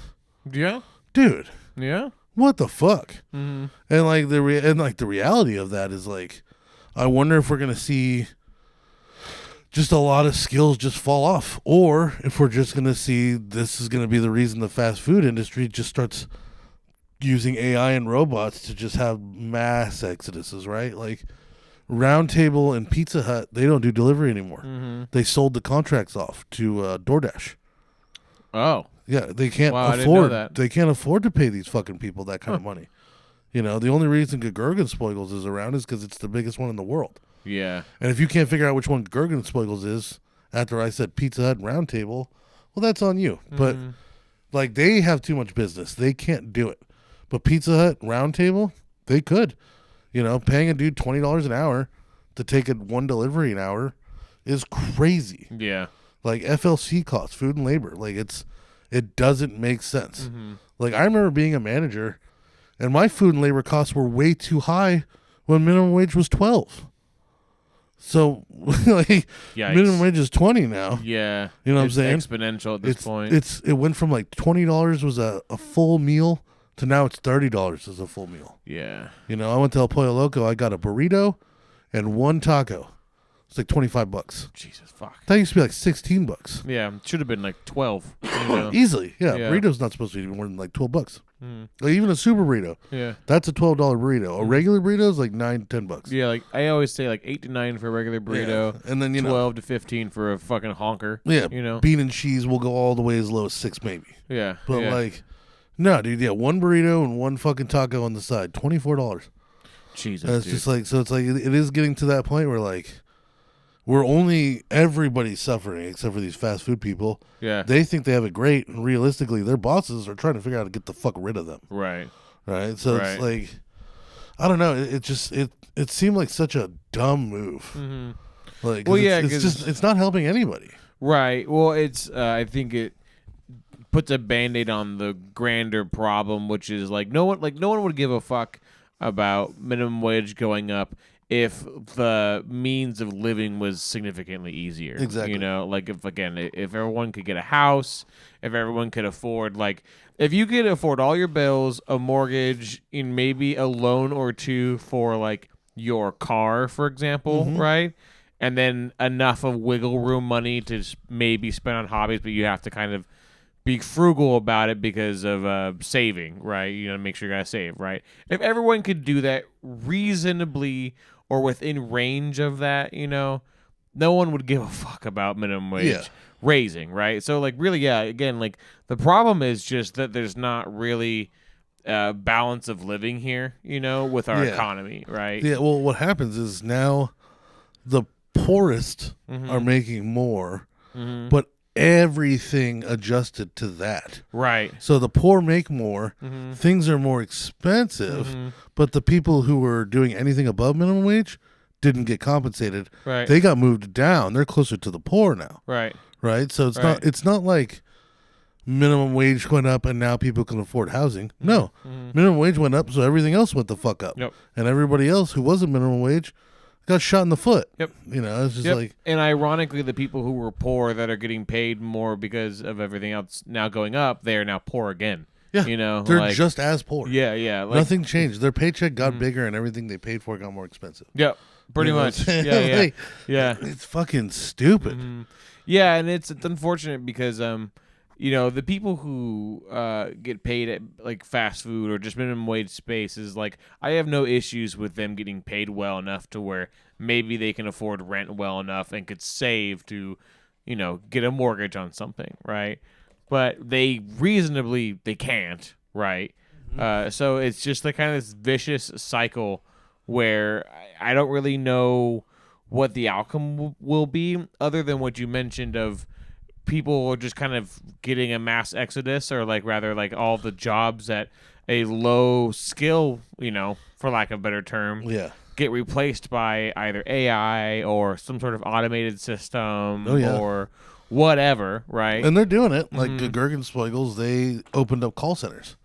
Yeah. Dude. Yeah. What the fuck? And like the reality of that is like, I wonder if we're gonna see just a lot of skills just fall off, or if we're just gonna see this is gonna be the reason the fast food industry just starts using AI and robots to just have mass exoduses, right? Like Round Table and Pizza Hut, they don't do delivery anymore. They sold the contracts off to DoorDash. Oh. Yeah, they can't Wow, I didn't know afford. that. They can't afford to pay these fucking people that kind of money. You know, the only reason Gurgenspiegels is around is because it's the biggest one in the world. Yeah. And if you can't figure out which one Gurgenspiegels is after I said Pizza Hut and Round Table, well, that's on you. But like they have too much business; they can't do it. But Pizza Hut, Round Table, they could. You know, paying a dude $20 an hour to take one delivery an hour is crazy. Yeah. Like FLC costs, food and labor, like it doesn't make sense. Like I remember being a manager, and my food and labor costs were way too high when minimum wage was 12. So like Yikes. minimum wage is 20 now. Yeah. You know what I'm It's saying? exponential at this point. It went from like $20 was a full meal to now it's $30 as a full meal. Yeah. You know, I went to El Pollo Loco, I got a burrito and one taco. It's like $25. Jesus fuck. That used to be like $16. Yeah, it should have been like 12. You know? Easily. Yeah, Yeah. burrito's not supposed to be more than like $12. Like even a super burrito. Yeah. That's a $12 burrito. A regular burrito is like $9-10. Yeah, like I always say like 8 to 9 for a regular burrito. Yeah. And then 12 to 15 for a fucking honker. Yeah, You know? bean and cheese will go all the way as low as 6 maybe. Yeah. But yeah. like, no, dude. Yeah, one burrito and one fucking taco on the side, $24. Jesus, And it's dude. just like, so it's like it is getting to that point where like everybody's suffering except for these fast food people. Yeah. They think they have it great, and realistically, their bosses are trying to figure out how to get the fuck rid of them. Right. Right. So Right. it's like, I don't know. It just it seemed like such a dumb move. Like, Well, it's, yeah, it's 'cause- just it's not helping anybody. Right. Well, it's I think it puts a band-aid on the grander problem, which is like no one would give a fuck about minimum wage going up if the means of living was significantly easier. Exactly. You know, like if everyone could get a house, if everyone could afford, like if you could afford all your bills, a mortgage, and maybe a loan or two for like your car, for example, right? And then enough of wiggle room money to maybe spend on hobbies, but you have to kind of be frugal about it because of saving, right? You know, make sure you gotta save, right? If everyone could do that reasonably or within range of that, you know, no one would give a fuck about minimum wage raising, right? So, like, really, yeah, again, like, the problem is just that there's not really balance of living here, you know, with our economy, right? Yeah, well, what happens is now the poorest are making more, but everything adjusted to that. Right. So the poor make more, things are more expensive, but the people who were doing anything above minimum wage didn't get compensated. Right. They got moved down. They're closer to the poor now. Right. Right? So it's not like minimum wage went up and now people can afford housing. No. Minimum wage went up, so everything else went the fuck up. Yep. And everybody else who wasn't minimum wage got shot in the foot. Yep. You know, it's just like... And ironically, the people who were poor that are getting paid more because of everything else now going up, they are now poor again. Yeah. You know? They're like, just as poor. Yeah, yeah. Like, Nothing changed. Their paycheck got bigger and everything they paid for got more expensive. Yep. Pretty You know much. what I'm Yeah, saying? yeah. Like, Yeah. It's fucking stupid. Yeah, and it's unfortunate because you know, the people who get paid at like fast food or just minimum wage spaces, like, I have no issues with them getting paid well enough to where maybe they can afford rent well enough and could save to, you know, get a mortgage on something, right? But they can't, right? So it's just the kind of this vicious cycle where I don't really know what the outcome will be, other than what you mentioned of people are just kind of getting a mass exodus, or like rather like all the jobs at a low skill, you know, for lack of a better term, get replaced by either AI or some sort of automated system or whatever, right? And they're doing it. Like the Gergenspiegels, they opened up call centers.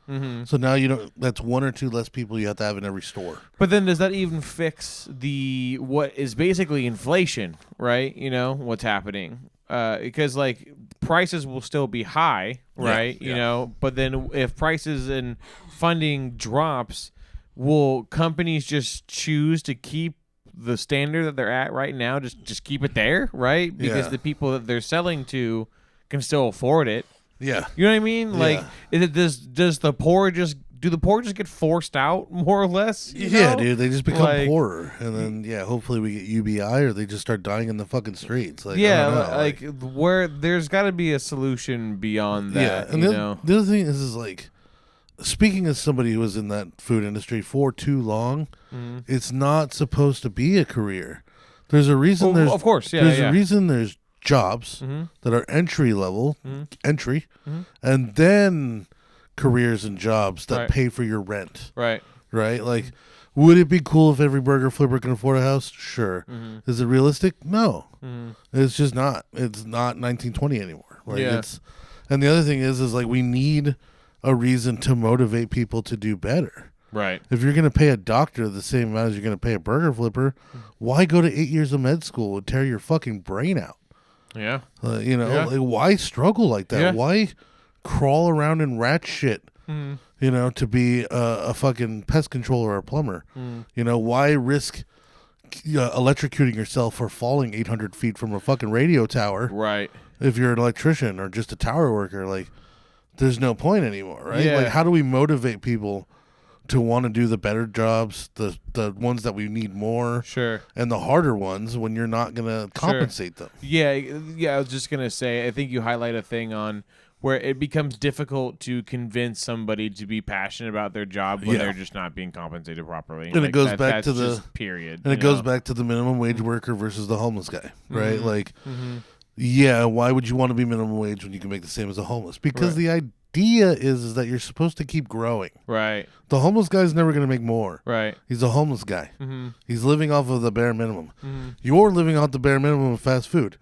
So now that's one or two less people you have to have in every store. But then does that even fix what is basically inflation, right? You know, what's happening? Because like prices will still be high, right? You know, but then if prices and funding drops, will companies just choose to keep the standard that they're at right now, just keep it there, right? Because the people that they're selling to can still afford it. Yeah. You know what I mean? Like, does the poor just get forced out more or less? You know? Dude, they just become poorer, and then hopefully we get UBI, or they just start dying in the fucking streets. Like, like where there's got to be a solution beyond that. Yeah, and the other thing is like, speaking as somebody who was in that food industry for too long, it's not supposed to be a career. There's a reason. Well, of course, There's a reason. There's jobs that are entry level, and then careers and jobs that pay for your rent. Right. Like, would it be cool if every burger flipper can afford a house? Sure. Is it realistic? No. It's just not. It's not 1920 anymore. Like, and the other thing is like, we need a reason to motivate people to do better. Right. If you're going to pay a doctor the same amount as you're going to pay a burger flipper, why go to 8 years of med school and tear your fucking brain out? Yeah. Like, why struggle like that? Yeah. Why crawl around in rat shit, you know, to be a fucking pest controller or a plumber? You know, why risk electrocuting yourself or falling 800 feet from a fucking radio tower? Right. If you're an electrician or just a tower worker, like, there's no point anymore, right? Yeah. Like, how do we motivate people to want to do the better jobs, the ones that we need more, and the harder ones when you're not going to compensate them? Yeah, I was just going to say, I think you highlight a thing on where it becomes difficult to convince somebody to be passionate about their job when they're just not being compensated properly. And it goes back to the period. And it goes back to the minimum wage worker versus the homeless guy, right? Like, why would you want to be minimum wage when you can make the same as a homeless? Because the idea is that you're supposed to keep growing. Right. The homeless guy's never going to make more. Right. He's a homeless guy. He's living off of the bare minimum. You're living off the bare minimum of fast food.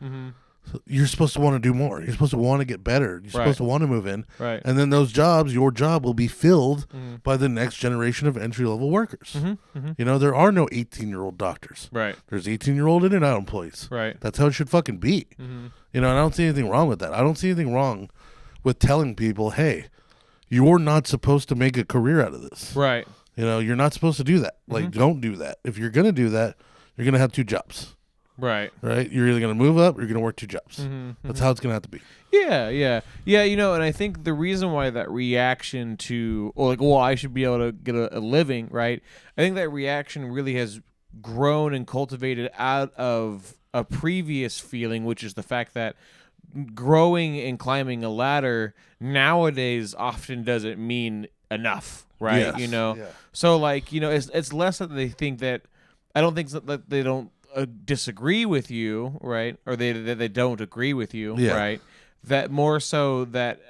So you're supposed to want to do more. You're supposed to want to get better. You're supposed to want to move in. Right. And then those jobs, your job will be filled by the next generation of entry-level workers. You know, there are no 18-year-old doctors. Right. There's 18-year-old in and out employees. Right. That's how it should fucking be. You know, and I don't see anything wrong with that. I don't see anything wrong with telling people, hey, you're not supposed to make a career out of this. Right. You know, you're not supposed to do that. Like, don't do that. If you're going to do that, you're going to have two jobs. Right. Right? You're either going to move up or you're going to work 2 jobs. That's how it's going to have to be. Yeah. You know, and I think the reason why that reaction to, or like, well, I should be able to get a living, right? I think that reaction really has grown and cultivated out of a previous feeling, which is the fact that growing and climbing a ladder nowadays often doesn't mean enough, right? Yes. You know, Yeah. so like, you know, it's less that they think that, I don't think that they don't disagree with you, right? Or they don't agree with you, Yeah. right? That more so that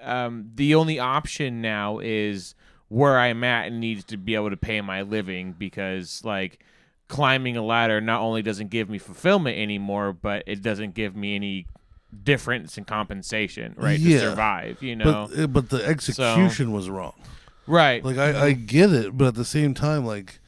the only option now is where I'm at and needs to be able to pay my living, because like climbing a ladder not only doesn't give me fulfillment anymore, but it doesn't give me any difference in compensation, right? Yeah. To survive, you know. But the execution was wrong. Right. Like I get it, but at the same time, like,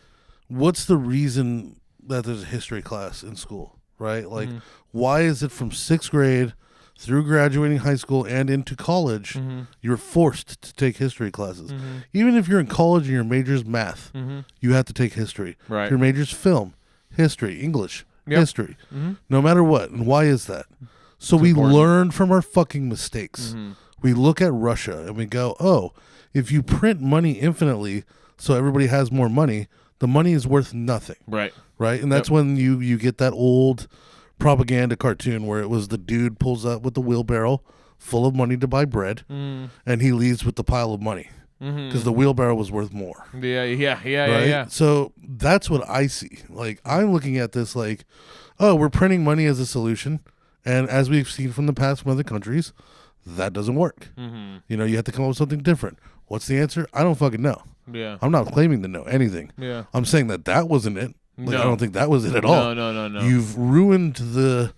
what's the reason that there's a history class in school, right? Like, why is it from 6th grade through graduating high school and into college, you're forced to take history classes? Even if you're in college and your major's math, you have to take history. Right. If your major's film, history, English, Yep. history, no matter what. And why is that? So we important. learn from our fucking mistakes. We look at Russia and we go, oh, if you print money infinitely so everybody has more money, the money is worth nothing. Right. Right? And that's when you get that old propaganda cartoon where it was the dude pulls up with the wheelbarrow full of money to buy bread, and he leaves with the pile of money because the wheelbarrow was worth more. Yeah. So that's what I see. Like, I'm looking at this like, oh, we're printing money as a solution. And as we've seen from the past from other countries, that doesn't work. You know, you have to come up with something different. What's the answer? I don't fucking know. Yeah. I'm not claiming to know anything. Yeah. I'm saying that wasn't it. Like, No. I don't think that was it at all. No. You've ruined the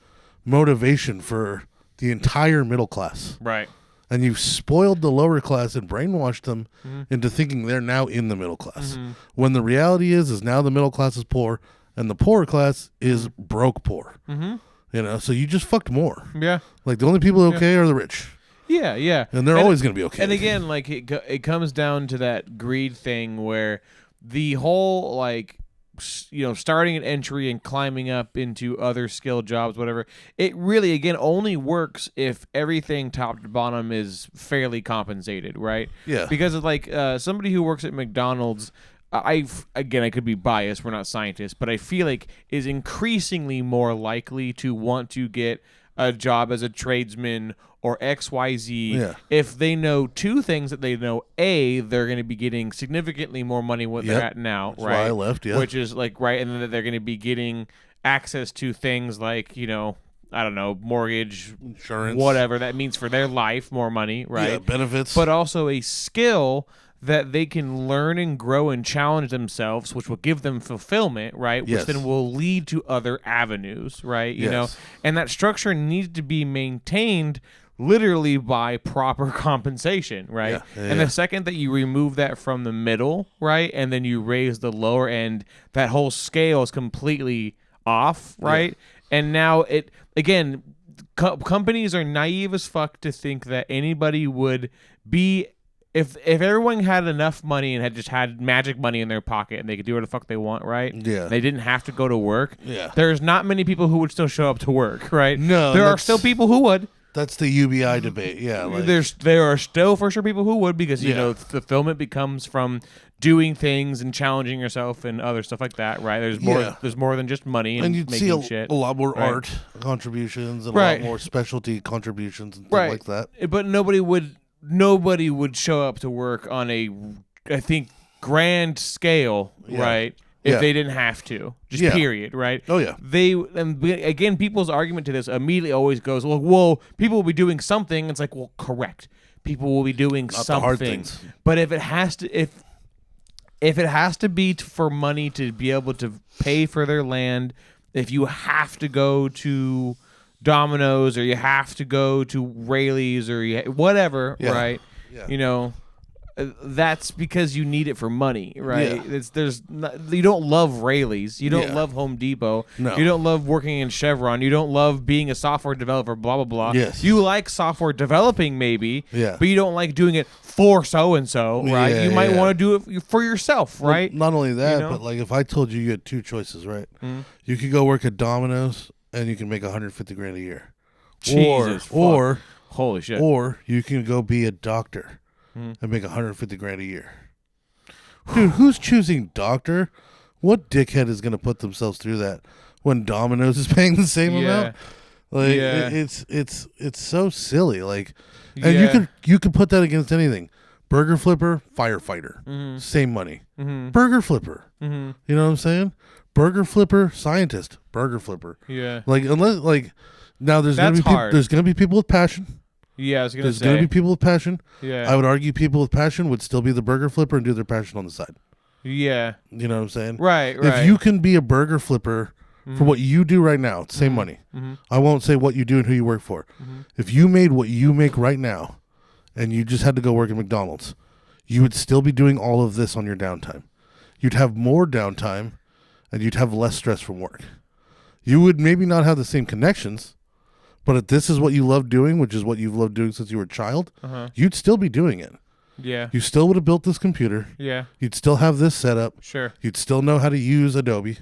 motivation for the entire middle class. Right. And you've spoiled the lower class and brainwashed them into thinking they're now in the middle class. When the reality is now the middle class is poor and the poorer class is broke poor. You know, so you just fucked more. Yeah. Like, the only people okay are the rich. Yeah. And they're always going to be okay. And again, like it comes down to that greed thing where the whole, like, you know, starting an entry and climbing up into other skill jobs, whatever, it really, again, only works if everything top to bottom is fairly compensated, right? Yeah. Because of, like, somebody who works at McDonald's, I could be biased, we're not scientists, but I feel like is increasingly more likely to want to get a job as a tradesman or XYZ if they know 2 things that they know. A, they're going to be getting significantly more money what they're at now, That's right? why I left, Which is like, right, and then they're going to be getting access to things like, you know, I don't know, mortgage, insurance, whatever that means for their life, more money, right? Yeah, benefits. But also a skill that they can learn and grow and challenge themselves, which will give them fulfillment, right? Which then will lead to other avenues, right? You know, and that structure needs to be maintained literally by proper compensation, right? And the second that you remove that from the middle, right, and then you raise the lower end, that whole scale is completely off, right? And now it, again, companies are naive as fuck to think that anybody would be, if everyone had enough money and had just had magic money in their pocket and they could do whatever the fuck they want, right? Yeah. They didn't have to go to work. Yeah. There's not many people who would still show up to work, right? No. There are still people who would. That's the UBI debate. Yeah. Like, There are still for sure people who would, because you know fulfillment becomes from doing things and challenging yourself and other stuff like that, right? There's more. There's more than just money and you'd making see shit. a lot more art contributions and a lot more specialty contributions and things like that. But nobody would show up to work on a, I think, grand scale, right? If they didn't have to, just period, right? Oh yeah. And again, people's argument to this immediately always goes, well, people will be doing something. It's like, well, correct. People will be doing Not something. the hard things. But if it has to, if it has to be for money to be able to pay for their land, if you have to go to Domino's or you have to go to Rayleigh's or whatever, right? Yeah. You know, that's because you need it for money, right? Yeah. You don't love Rayleigh's, you don't love Home Depot, you don't love working in Chevron, you don't love being a software developer, blah blah blah. Yes. You like software developing maybe, but you don't like doing it for so and so, right? You might want to do it for yourself, right? Well, not only that, but like if I told you had 2 choices, right? You could go work at Domino's and you can make 150 grand a year. Jesus fuck. Or Holy shit. Or you can go be a doctor and make 150 grand a year. Dude, who's choosing doctor? What dickhead is going to put themselves through that when Domino's is paying the same amount? Like it's so silly. Like, and you could put that against anything. Burger flipper, firefighter, same money. Burger flipper, you know what I'm saying? Burger flipper, scientist, burger flipper. Yeah. Like unless now there's gonna be people with passion. Yeah, I was gonna There's say. gonna be people with passion. Yeah. I would argue people with passion would still be the burger flipper and do their passion on the side. Yeah. You know what I'm saying? Right. If you can be a burger flipper for what you do right now, it's same money. I won't say what you do and who you work for. If you made what you make right now and you just had to go work at McDonald's, you would still be doing all of this on your downtime. You'd have more downtime and you'd have less stress from work. You would maybe not have the same connections, but if this is what you love doing, which is what you've loved doing since you were a child, you'd still be doing it. Yeah. You still would have built this computer. Yeah. You'd still have this set up. Sure. You'd still know how to use Adobe,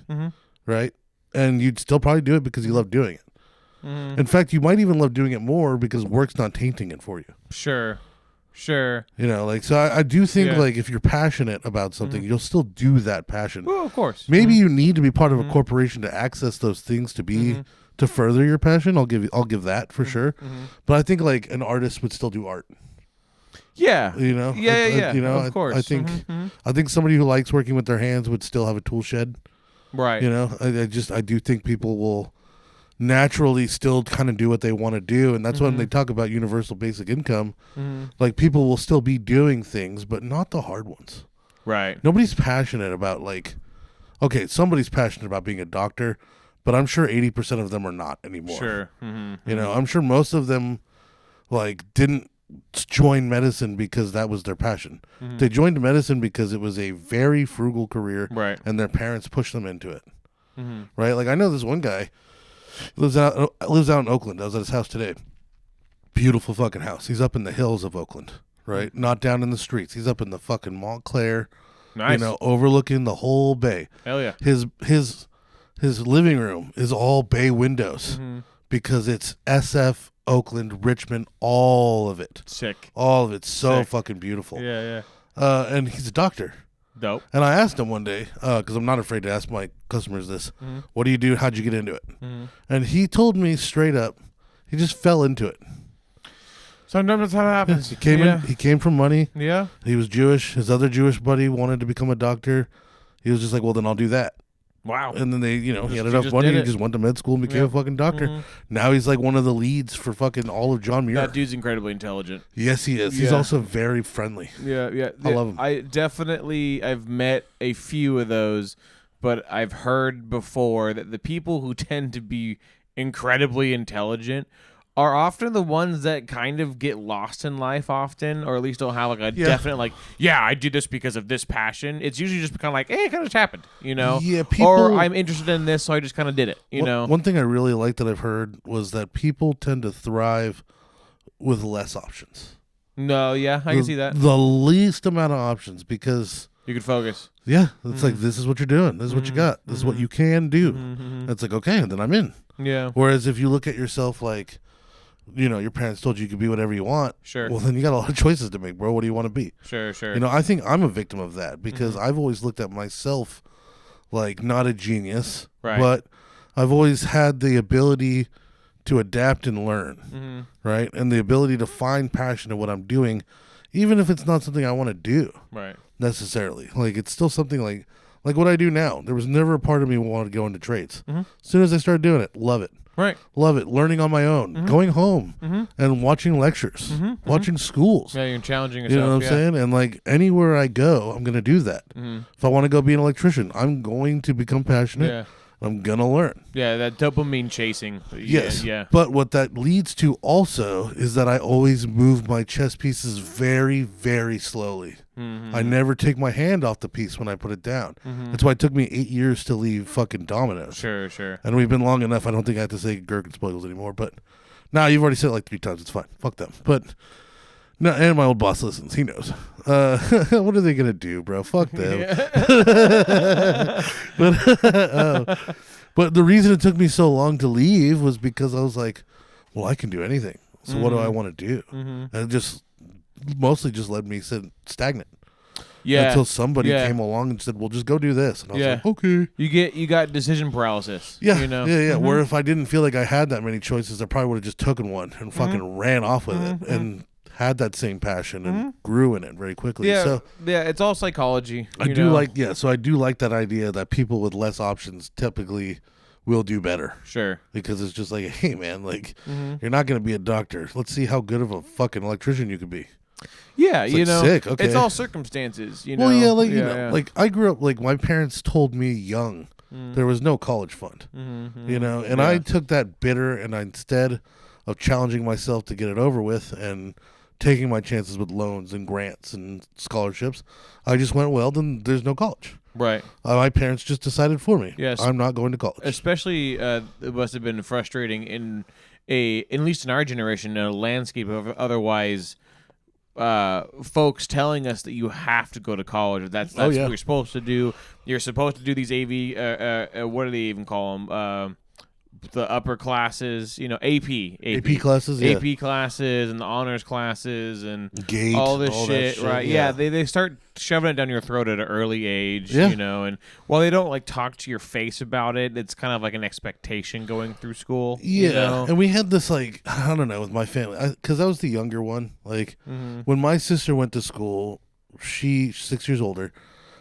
right? And you'd still probably do it because you love doing it. In fact, you might even love doing it more because work's not tainting it for you. Sure. You know, like, so I do think, like, if you're passionate about something, you'll still do that passion. Well, of course. Maybe you need to be part of a corporation to access those things to be to further your passion. I'll give that for sure. But I think like an artist would still do art. Yeah. You know. Yeah. You know, of course. I think somebody who likes working with their hands would still have a tool shed. Right. You know, I do think people will naturally still kind of do what they want to do, and that's when they talk about universal basic income. Like, people will still be doing things, but not the hard ones. Right. Nobody's passionate about, like, okay, somebody's passionate about being a doctor, but I'm sure 80% of them are not anymore. Sure. You know, I'm sure most of them, like, didn't join medicine because that was their passion. They joined medicine because it was a very frugal career, Right. and their parents pushed them into it. Right? Like, I know this one guy lives out in Oakland. I was at his house today. Beautiful fucking house. He's up in the hills of Oakland, right? Not down in the streets. He's up in the fucking Montclair. Nice. You know, overlooking the whole bay. Hell yeah. His living room is all bay windows because it's SF, Oakland, Richmond, all of it. Sick. All of it's so Sick. fucking beautiful. Yeah. And he's a doctor. Dope. And I asked him one day, because I'm not afraid to ask my customers this, what do you do? How'd you get into it? And he told me straight up, he just fell into it. Sometimes that's how it happens. He came from money. Yeah. He was Jewish. His other Jewish buddy wanted to become a doctor. He was just like, well, then I'll do that. Wow. And then he had he enough just money. did He it. just went to med school and became a fucking doctor. Now he's like one of the leads for fucking all of John Muir. That dude's incredibly intelligent. Yes, he is. He's also very friendly. Yeah. I love him. I've met a few of those, but I've heard before that the people who tend to be incredibly intelligent are often the ones that kind of get lost in life often, or at least don't have like a definite like, yeah, I did this because of this passion. It's usually just kind of like, hey, it kind of just happened, you know? Yeah, people, or I'm interested in this, so I just kind of did it, you know? One thing I really like that I've heard was that people tend to thrive with less options. No, yeah, I can see that. The least amount of options, because You could focus. yeah, it's like, this is what you're doing. This is what you got. This is what you can do. It's like, okay, then I'm in. Yeah. Whereas if you look at yourself like, you know, your parents told you could be whatever you want. Sure. Well, then you got a lot of choices to make, bro. What do you want to be? Sure. You know, I think I'm a victim of that because I've always looked at myself like not a genius, Right. but I've always had the ability to adapt and learn, right? And the ability to find passion in what I'm doing, even if it's not something I want to do Right. necessarily. Like, it's still something like what I do now. There was never a part of me who wanted to go into trades. As soon as I started doing it, love it. Right. Love it. Learning on my own, going home and watching lectures, watching schools. Yeah, you're challenging yourself. You know what I'm saying? And like anywhere I go, I'm going to do that. If I want to go be an electrician, I'm going to become passionate. Yeah. I'm going to learn. Yeah, that dopamine chasing. Yes. Yeah. But what that leads to also is that I always move my chess pieces very, very slowly. I never take my hand off the piece when I put it down. That's why it took me 8 years to leave fucking Domino's. Sure. And we've been long enough. I don't think I have to say Gherkin Spoils anymore. But now you've already said it like 3 times. It's fine. Fuck them. But No, and my old boss listens. He knows. What are they gonna do, bro? Fuck them. But the reason it took me so long to leave was because I was like, well, I can do anything. So what do I want to do? And it just mostly just led me stagnant. Yeah. Until somebody came along and said, well, just go do this. And I was like, okay. You got decision paralysis. Yeah. You know? Yeah. Where if I didn't feel like I had that many choices, I probably would have just taken one and fucking ran off with it and had that same passion and grew in it very quickly. Yeah. So yeah, it's all psychology. I do like that idea that people with less options typically will do better. Sure. Because it's just like, hey man, like you're not going to be a doctor. Let's see how good of a fucking electrician you could be. Yeah, It's like sick. Okay. it's all circumstances, you know. Well, yeah, like you know, like I grew up like my parents told me young there was no college fund. You know, and I took that bitter and instead of challenging myself to get it over with and taking my chances with loans and grants and scholarships, I just went, well, then there's no college. Right. My parents just decided for me. Yes. I'm not going to college. Especially, it must have been frustrating at least in our generation, in a landscape of otherwise folks telling us that you have to go to college. That's what you're supposed to do. You're supposed to do these AV, what do they even call them? The upper classes, you know, AP classes, AP classes and the honors classes and Gate, all this all that shit, right? Yeah, they start shoving it down your throat at an early age, you know, and while they don't like talk to your face about it, it's kind of like an expectation going through school. Yeah, you know? and we had this like, I don't know, with my family, because I was the younger one. Like when my sister went to school, she's 6 years older.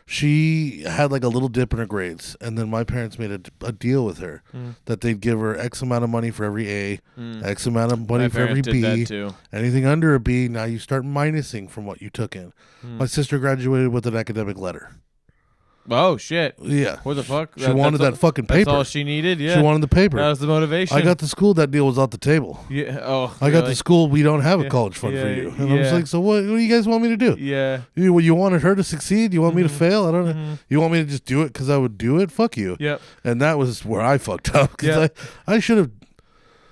She had like a little dip in her grades, and then my parents made a deal with her that they'd give her X amount of money for every A, X amount of money for every B. That too. Anything under a B, now you start minusing from what you took in. My sister graduated with an academic letter. Oh shit! Yeah, what the fuck? She wanted that fucking paper. That's all she needed. Yeah, she wanted the paper. That was the motivation. I got to school. That deal was off the table. Yeah. Oh. I got to school. We don't have a college fund for you. And I was like, so what do you guys want me to do? Yeah. You wanted her to succeed? You want me to fail? I don't know. You want me to just do it because I would do it? Fuck you. Yep. And that was where I fucked up. Because I should have,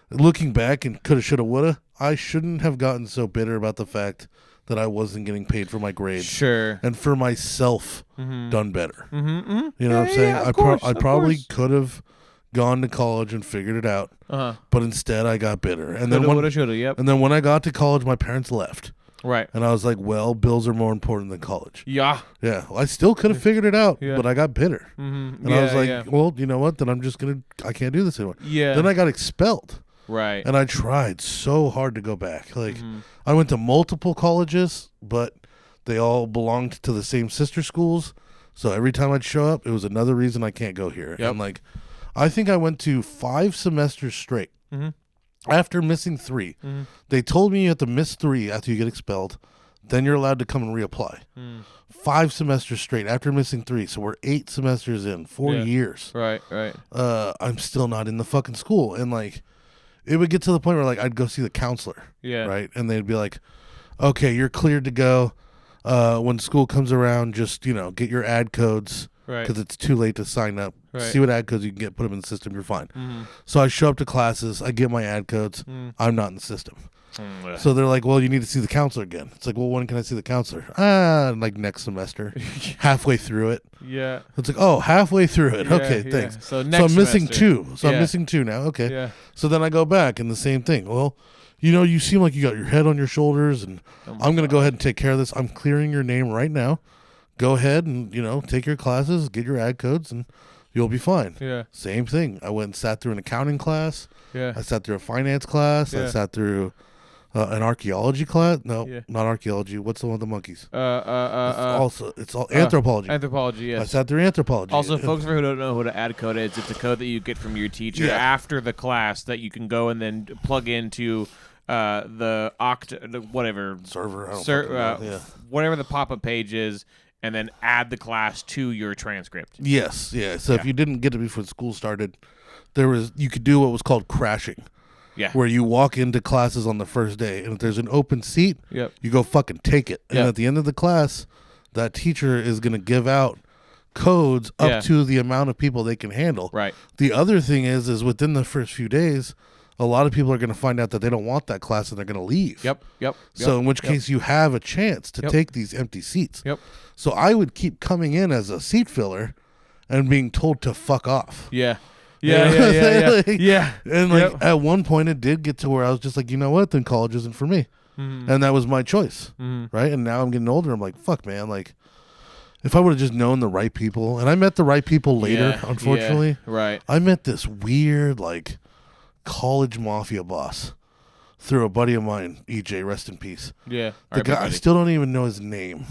looking back and coulda, shoulda, woulda, I shouldn't have gotten so bitter about the fact that I wasn't getting paid for my grades. Sure. And for myself, done better. You know what I'm saying? Yeah, I probably could have gone to college and figured it out. But instead, I got bitter. And then when I got to college, my parents left. Right. And I was like, well, bills are more important than college. Yeah. Yeah. Well, I still could have figured it out, but I got bitter. And I was like, well, you know what? Then I can't do this anymore. Yeah. Then I got expelled. Right. And I tried so hard to go back. Like, I went to multiple colleges, but they all belonged to the same sister schools. So every time I'd show up, it was another reason I can't go here. Yep. And like, I think I went to 5 semesters straight. After missing 3, they told me you have to miss 3 after you get expelled. Then you're allowed to come and reapply. 5 semesters straight after missing 3. So we're 8 semesters in, 4 years. Right. I'm still not in the fucking school. And like, it would get to the point where like I'd go see the counselor. Yeah. Right. And they'd be like, okay, you're cleared to go. When school comes around, just, you know, get your ad codes. Right. Because it's too late to sign up. Right. See what ad codes you can get, put them in the system, you're fine. So I show up to classes, I get my ad codes, I'm not in the system. So they're like, well, you need to see the counselor again. It's like, well, when can I see the counselor? Like next semester. Halfway through it. Yeah. It's like, oh, halfway through it. Okay, thanks. So next I'm missing semester. 2. So I'm missing 2 now. Okay. Yeah. So then I go back and the same thing. Well, you know, you seem like you got your head on your shoulders and I'm going to go ahead and take care of this. I'm clearing your name right now. Go ahead and, you know, take your classes, get your ad codes, and you'll be fine. Yeah. Same thing. I went and sat through an accounting class. Yeah. I sat through a finance class. Yeah. I sat through an archaeology class. No, not archaeology. What's the one with the monkeys? It's all anthropology. Anthropology, yes. I sat through anthropology. Also, folks who don't know what an ad code is, it's a code that you get from your teacher after the class that you can go and then plug into the whatever server, whatever the pop-up page is, and then add the class to your transcript. Yes, yeah. So if you didn't get it before school started, you could do what was called crashing. Yeah. Where you walk into classes on the first day, and if there's an open seat, you go fucking take it. And at the end of the class, that teacher is going to give out codes up to the amount of people they can handle. Right. The other thing is within the first few days, a lot of people are going to find out that they don't want that class and they're going to leave. Yep. So in which case you have a chance to take these empty seats. Yep. So I would keep coming in as a seat filler and being told to fuck off. Yeah. Yeah. Yeah. And like at one point it did get to where I was just like, you know what? Then college isn't for me. Mm-hmm. And that was my choice. Mm-hmm. Right. And now I'm getting older. I'm like, fuck, man. Like, if I would have just known the right people, and I met the right people later, unfortunately. Yeah, right. I met this weird, like, college mafia boss through a buddy of mine, EJ, rest in peace. Yeah. The guy, I still don't even know his name.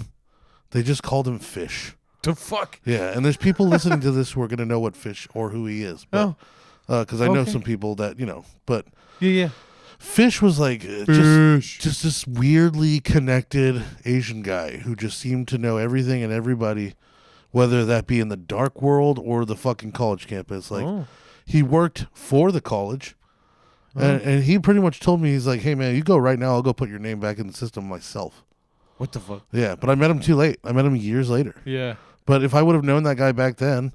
They just called him Fish. The fuck? Yeah, and there's people listening to this who are going to know what Fish or who he is. But, because I know some people that, but... Yeah. Fish was like just this weirdly connected Asian guy who just seemed to know everything and everybody, whether that be in the dark world or the fucking college campus. Like he worked for the college, and he pretty much told me, he's like, "Hey man, you go right now. I'll go put your name back in the system myself." What the fuck? Yeah, but I met him too late. I met him years later. Yeah. But if I would have known that guy back then,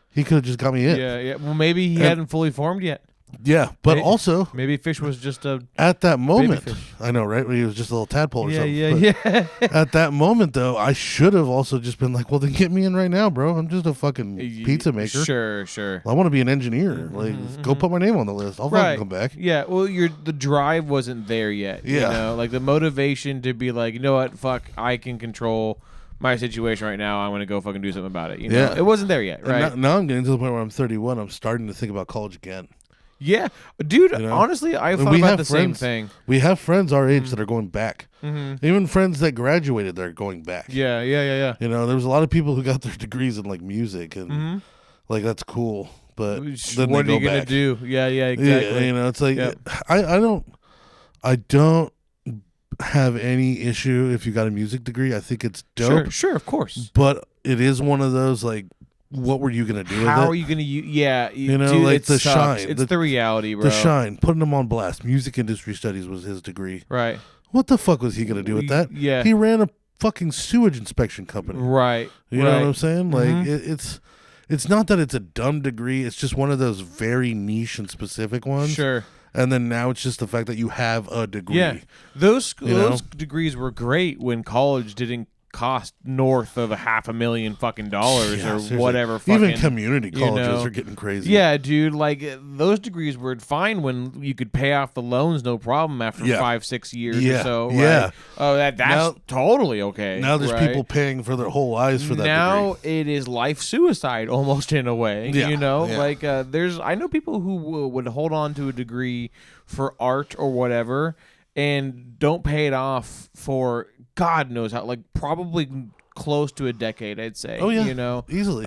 he could have just got me in. Yeah. Well, maybe he hadn't fully formed yet. Yeah, but also maybe Fish was just a at that moment. baby fish. I know, right? When he was just a little tadpole or something. Yeah. At that moment, though, I should have also just been like, "Well, then get me in right now, bro. I'm just a fucking pizza maker. Sure. I want to be an engineer. Like, go put my name on the list. I'll fucking come back." Yeah. Well, the drive wasn't there yet. Yeah. You know, like the motivation to be like, you know what, fuck, I can control my situation right now. I want to go fucking do something about it. You know? Yeah. It wasn't there yet, right? Now I'm getting to the point where I'm 31. I'm starting to think about college again. Yeah, dude. Honestly, I thought about the same thing. We have friends our age that are going back. Mm-hmm. Even friends that graduated, they're going back. Yeah. You know, there was a lot of people who got their degrees in like music, and like that's cool. But then what they are you go gonna back. do? Yeah, exactly. Yeah, you know, it's like I don't have any issue if you got a music degree. I think it's dope. Sure, of course. But it is one of those like, what were you gonna do with it? How are you gonna use? Yeah, you know, dude, like the sucks. shine. It's the reality, bro. The shine, putting him on blast. Music industry studies was his degree. Right. What the fuck was he gonna do with that? Yeah. He ran a fucking sewage inspection company. Right. You know what I'm saying? Like it's not that it's a dumb degree. It's just one of those very niche and specific ones. Sure. And then now it's just the fact that you have a degree. Yeah. Those degrees were great when college didn't cost north of $500,000 fucking dollars or seriously. whatever. Fucking, even community colleges are getting crazy. Yeah, dude. Like those degrees were fine when you could pay off the loans no problem after 5-6 years or so. Right? Yeah. Oh, that's now, totally okay. Now there's people paying for their whole lives for that now degree. it is life suicide almost in a way. Yeah. You know, Yeah. like I know people who would hold on to a degree for art or whatever and don't pay it off for God knows how, like probably close to a decade, I'd say. Oh yeah, you know, easily.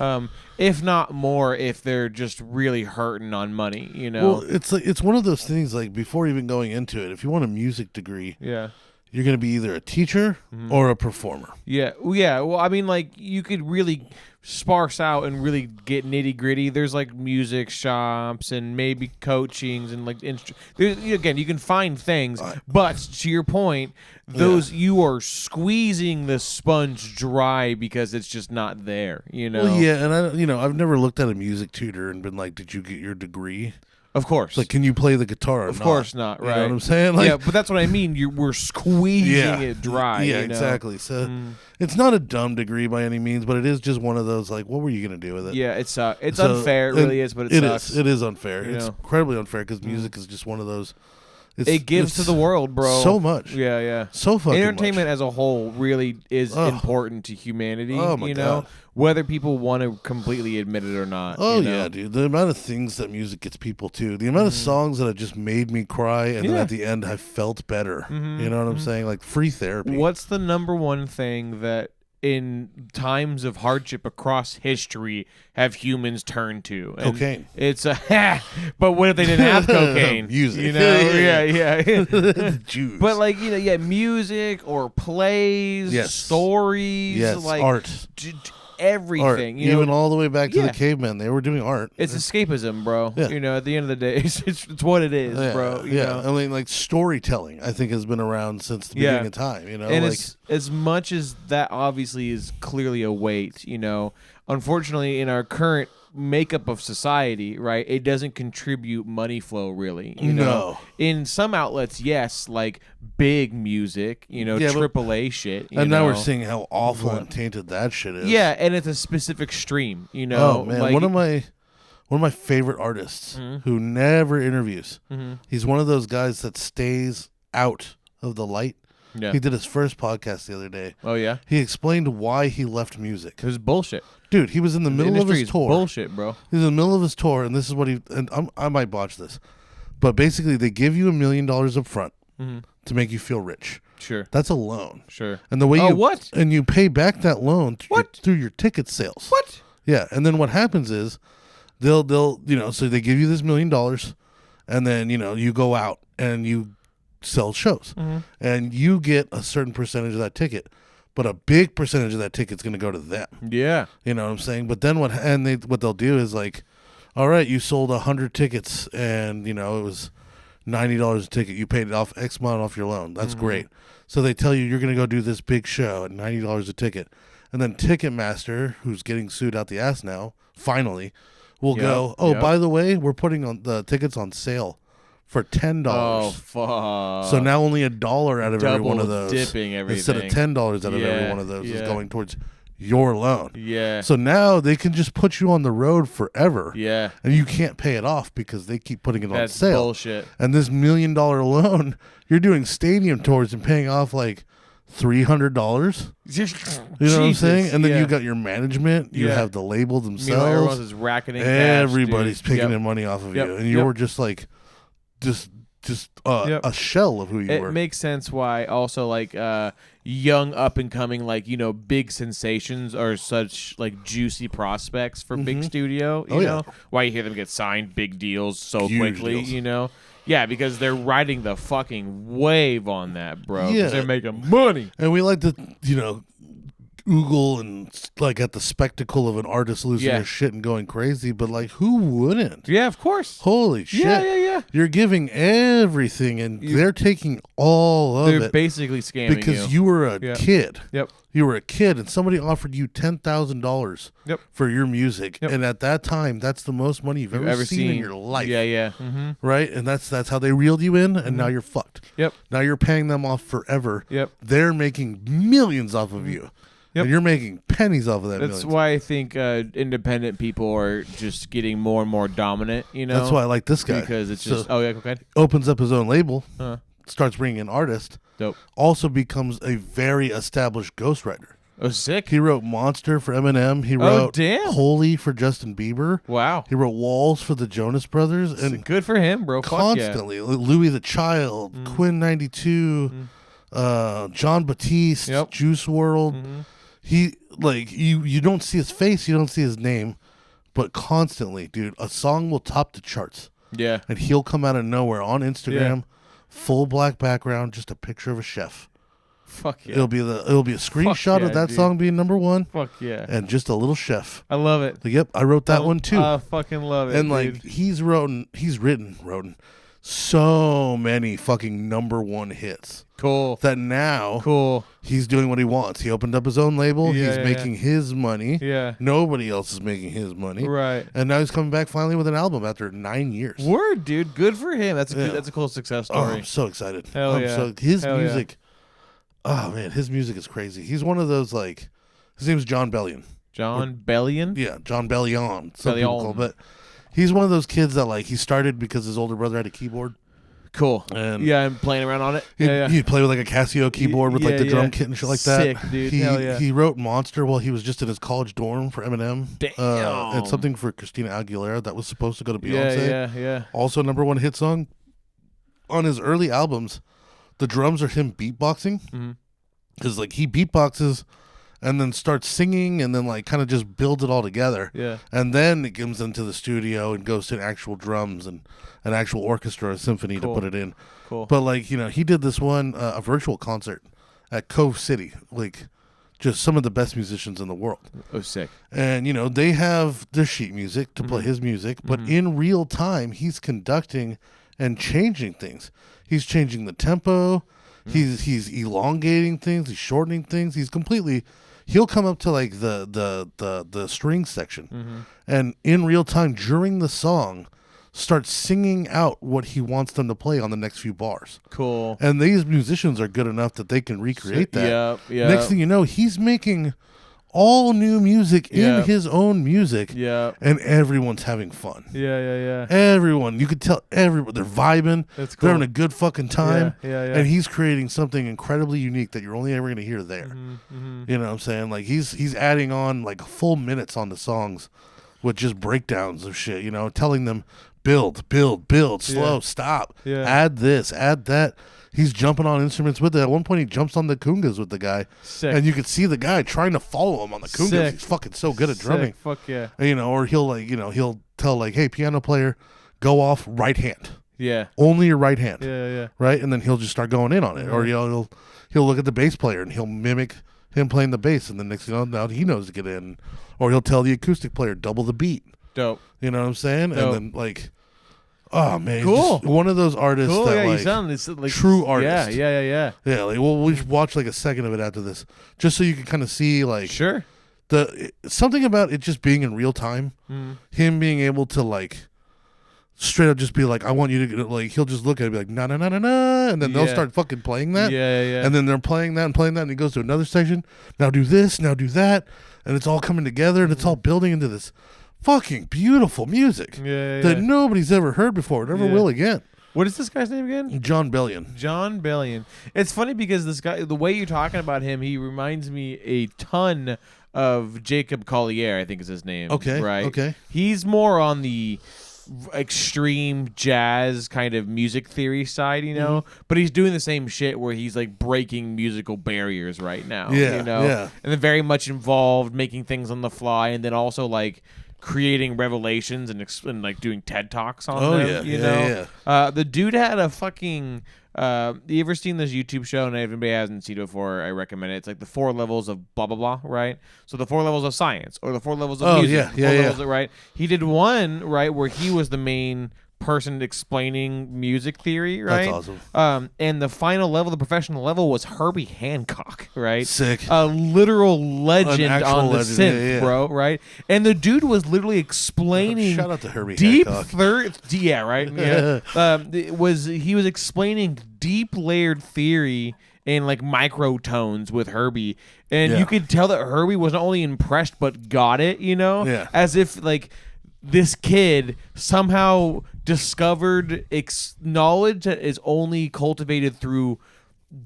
If not more, if they're just really hurting on money. You know, well, it's like it's one of those things. Like before even going into it, if you want a music degree, yeah, you're going to be either a teacher or a performer. Yeah. Well, I mean, like you could really sparse out and really get nitty gritty. There's like music shops and maybe coachings and like again, you can find things, but to your point, those you are squeezing the sponge dry because it's just not there. You know. Well, yeah, and I've never looked at a music tutor and been like, "Did you get your degree?" Of course. Like, can you play the guitar? Of course not, right? You know what I'm saying? Like, yeah, but that's what I mean. We're squeezing it dry. Yeah, you know? exactly. So it's not a dumb degree by any means, but it is just one of those, like, what were you going to do with it? Yeah, it's unfair. It really is, but it sucks. It is unfair. You It's know? incredibly unfair because music is just one of those. It gives to the world, bro. So much. Yeah. So fucking Entertainment much. as a whole really is important to humanity. Oh, my you know, God. whether people want to completely admit it or not. Oh, you know? yeah, dude. The amount of things that music gets people to. The amount of songs that have just made me cry and then at the end I felt better. You know what I'm saying? Like free therapy. What's the number one thing that in times of hardship across history have humans turned to? And cocaine. It's but what if they didn't have cocaine? Music. You know? Yeah. Jews. But like, music or plays, Yes. stories, Yes, like art. Everything. Art. You know? Even all the way back to Yeah. the cavemen, they were doing art. It's escapism, bro. Yeah. You know, at the end of the day, it's what it is, bro. You know? I mean, like storytelling, I think has been around since the beginning of time. You know, And like as much as that obviously is clearly a weight, unfortunately, in our current makeup of society, right, it doesn't contribute money flow really. You know? No. In some outlets, yes, like big music, AAA shit. And now we're seeing how awful and tainted that shit is. Yeah, and it's a specific stream. Oh man, one of my favorite artists who never interviews. He's one of those guys that stays out of the light. Yeah. He did his first podcast the other day. Oh yeah. He explained why he left music. It was bullshit. Dude, he was in the middle of his tour. Bullshit, bro. He's in the middle of his tour, and this is what I might botch this, but basically they give you $1 million up front to make you feel rich. Sure. That's a loan. Sure. And the way what? And you pay back that loan through your ticket sales. What? Yeah, and then what happens is they'll so they give you this $1 million, and then you go out and you sell shows, and you get a certain percentage of that ticket, but a big percentage of that ticket's going to go to them. Yeah. You know what I'm saying? But then what they'll do is like, all right, you sold 100 tickets, and it was $90 a ticket. You paid off X amount off your loan. That's great. So they tell you you're going to go do this big show at $90 a ticket, and then Ticketmaster, who's getting sued out the ass now, finally will go, by the way, we're putting on the tickets on sale for $10. Oh fuck! So now only $1 out of every one of those, dipping everything, instead of $10 out of every one of those is going towards your loan. Yeah. So now they can just put you on the road forever. Yeah. And you can't pay it off because they keep putting it on sale. That's bullshit. And this $1 million loan, you're doing stadium tours and paying off like $300. You know what I'm saying? And then you got your management. You have the label themselves. Everyone's is racketing. Everybody's cash, picking their money off of you, and you're just like, a shell of who you were. It makes sense why also like young up and coming big sensations are such like juicy prospects for big studio. You know why you hear them get signed big deals so Huge quickly. deals. Yeah, because they're riding the fucking wave on that, bro. Yeah, they're making money, and we like to oogle and like at the spectacle of an artist losing their shit and going crazy, but like who wouldn't? Yeah, of course. Holy shit. Yeah. You're giving everything and they're taking all of it. They're basically scamming because you were a kid. Yep. You were a kid and somebody offered you $10,000 for your music. Yep. And at that time, that's the most money you've ever seen in your life. Yeah. Right? And that's how they reeled you in, and now you're fucked. Yep. Now you're paying them off forever. Yep. They're making millions off of you. Yep. And you're making pennies off of that. That's why I think independent people are just getting more and more dominant. That's why I like this guy, because it's just okay. Opens up his own label, starts bringing in artists. Dope. Also becomes a very established ghostwriter. Oh, sick. He wrote Monster for Eminem. He wrote Holy for Justin Bieber. Wow. He wrote Walls for the Jonas Brothers. And good for him, bro. Constantly. Louis the Child, Quinn 92, John Batiste, Juice World. He you don't see his face, you don't see his name, but constantly, dude, a song will top the charts. Yeah. And he'll come out of nowhere on Instagram, full black background, just a picture of a chef. Fuck yeah. It'll be a screenshot of that song being number one. Fuck yeah. And just a little chef. I love it. Yep, I wrote that one too. I fucking love it. And like he's written so many fucking number one hits. Cool. That now he's doing what he wants. He opened up his own label. He's making his money. Yeah. Nobody else is making his money. Right. And now he's coming back finally with an album after 9 years. Word, dude. Good for him. That's a cool success story. Oh, I'm so excited. Hell yeah. His music. Oh man, his music is crazy. He's one of those like, his name's John Bellion. John Bellion? Yeah, John Bellion. Some people call him, but he's one of those kids that like he started because his older brother had a keyboard. Cool. And I'm playing around on it. He'd play with like a Casio keyboard with like the drum kit and shit like that. Sick, dude. Hell yeah. He wrote Monster while he was just in his college dorm for Eminem. Damn. And something for Christina Aguilera that was supposed to go to Beyonce. Yeah. Also number one hit song. On his early albums, the drums are him beatboxing. Because like he beatboxes and then starts singing and then like kind of just builds it all together. Yeah. And then it comes into the studio and goes to actual drums and an actual orchestra or symphony to put it in. Cool. But like, he did this one, a virtual concert at Cove City, like just some of the best musicians in the world. Oh, sick. And, they have their sheet music to play his music, but in real time, he's conducting and changing things. He's changing the tempo. He's elongating things. He's shortening things. He's completely he'll come up to like the string section, and in real time during the song, start singing out what he wants them to play on the next few bars. Cool. And these musicians are good enough that they can recreate that. Yeah. Next thing you know, he's making all new music in his own music. Yeah. And everyone's having fun. Yeah. Everyone, you could tell everyone, they're vibing. That's cool. They're having a good fucking time. Yeah. And he's creating something incredibly unique that you're only ever going to hear there. You know what I'm saying? Like he's adding on like full minutes on the songs with just breakdowns of shit, you know, telling them build, slow, stop, add this, add that. He's jumping on instruments with it. At one point, he jumps on the congas with the guy. Sick. And you could see the guy trying to follow him on the congas. Sick. He's fucking so good at drumming. Fuck yeah. And, you know, or he'll like, you know, he'll tell like, hey, piano player, go off right hand. Yeah. Only your right hand. Yeah. Right? And then he'll just start going in on it. Or he'll look at the bass player and he'll mimic him playing the bass. And then next thing you know, now he knows to get in. Or he'll tell the acoustic player, double the beat. Dope. You know what I'm saying? Dope. And then like, oh man, cool. Just one of those artists that You like, sound like true artist. Yeah. Yeah, like we should watch like a second of it after this, just so you can kind of see like Sure. something about it just being in real time. Him being able to like straight up just be like, I want you to like. He'll just look at it and be like, na na na na na, and then they'll start fucking playing that. Yeah. And then they're playing that, and he goes to another section. Now do this, now do that, and it's all coming together, and it's all building into this fucking beautiful music that nobody's ever heard before, never will again. What is this guy's name again? John Bellion. John Bellion. It's funny because this guy, the way you're talking about him, he reminds me a ton of Jacob Collier, I think is his name. Okay. Right? Okay. He's more on the extreme jazz kind of music theory side, you know, but he's doing the same shit where he's like breaking musical barriers right now. Yeah. You know? Yeah. And then very much involved making things on the fly, and then also like creating revelations and like doing TED Talks on them. You know? The dude had a fucking. You ever seen this YouTube show? And if anybody hasn't seen it before, I recommend it. It's like the 4 levels of blah blah blah, right? So the 4 levels of science, or the 4 levels of music. Levels of, right? He did one right where he was the main person explaining music theory, right? That's awesome. And the final level, the professional level, was Herbie Hancock, right? Sick. A literal legend on the legend. synth, bro, right? And the dude was literally explaining Shout out to Herbie deep Hancock. yeah, right? Yeah. He was explaining deep layered theory in like microtones with Herbie, and you could tell that Herbie was not only impressed but got it, you know? Yeah. As if like this kid somehow discovered knowledge that is only cultivated through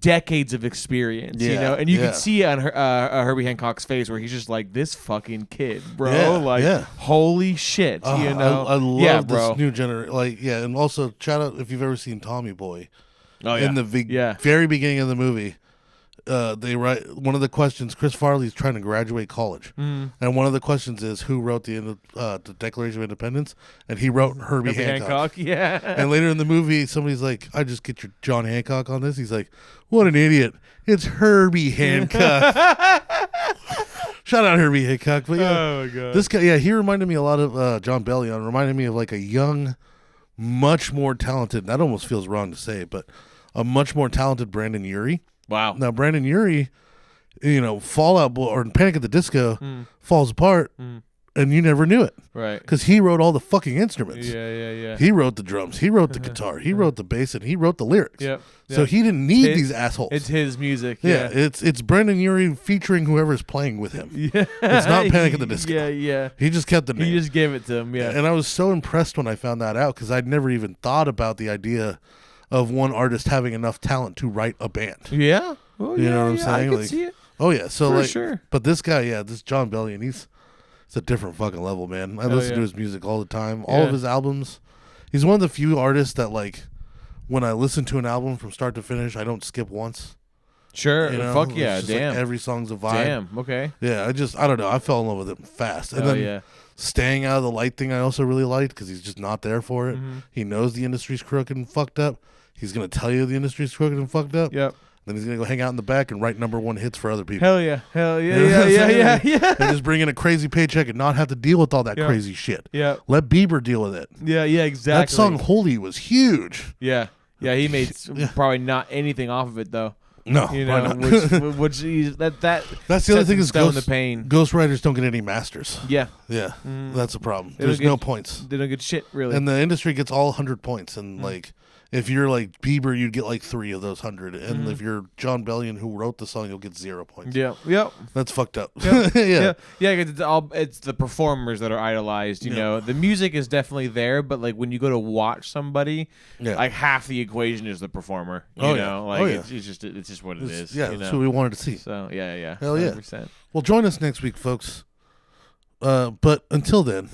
decades of experience, you know? And you could see on Herbie Hancock's face where he's just like, this fucking kid, bro. Holy shit, you know? I love bro. this new generation. Like, and also shout out if you've ever seen Tommy Boy. Oh, yeah. In the very beginning of the movie, they write one of the questions. Chris Farley's trying to graduate college, and one of the questions is who wrote the Declaration of Independence, and he wrote Herbie Hancock. Yeah. And later in the movie, somebody's like, "I just get your John Hancock on this." He's like, "What an idiot! It's Herbie Hancock." Shout out Herbie Hancock. But oh my god, this guy, he reminded me a lot of John Bellion. Reminded me of like a young, much more talented. That almost feels wrong to say, but a much more talented Brandon Urie. Wow. Now, Brandon Urie, you know, Fallout Boy or Panic at the Disco falls apart, and you never knew it. Right. Because he wrote all the fucking instruments. Yeah. He wrote the drums. He wrote the guitar. He wrote the bass, and he wrote the lyrics. Yep. So he didn't need these assholes. It's his music. Yeah. It's Brandon Urie featuring whoever's playing with him. Yeah. It's not Panic at the Disco. Yeah. He just kept the name. He just gave it to him, yeah. And I was so impressed when I found that out because I'd never even thought about the idea of one artist having enough talent to write a band. Yeah. Oh, you know what I'm saying? I can see it. Oh yeah. So For like, sure. But this guy, this John Bellion, it's a different fucking level, man. I listen to his music all the time. All of his albums. He's one of the few artists that like, when I listen to an album from start to finish, I don't skip once. Sure. You know? Fuck yeah. It's just Damn. like every song's a vibe. Damn. Okay. Yeah. I don't know. I fell in love with him fast. And then staying out of the light thing, I also really liked because he's just not there for it. He knows the industry's crooked and fucked up. He's gonna tell you the industry's crooked and fucked up. Yep. Then he's gonna go hang out in the back and write #1 hits for other people. Hell yeah. You know Yeah. And just bring in a crazy paycheck and not have to deal with all that crazy shit. Yeah. Let Bieber deal with it. Yeah, exactly. That song "Holy" was huge. Yeah. Yeah, he made probably not anything off of it though. No, you why know, not? which that's the other thing is the pain. Ghost Riders don't get any masters. Yeah, Yeah, that's a problem. They don't There's no points. They don't get shit really. And the industry gets all 100 points. And like, if you're like Bieber, you'd get like 3 of those 100. And if you're John Bellion, who wrote the song, you'll get 0 points. Yeah, yep. That's fucked up. Yeah. 'Cause it's the performers that are idolized. You know, the music is definitely there, but like when you go to watch somebody, like half the equation is the performer. You know, like it's just what it is. Yeah, you know? that's what we wanted to see. So yeah. Hell 100%. yeah. Well, join us next week, folks. But until then,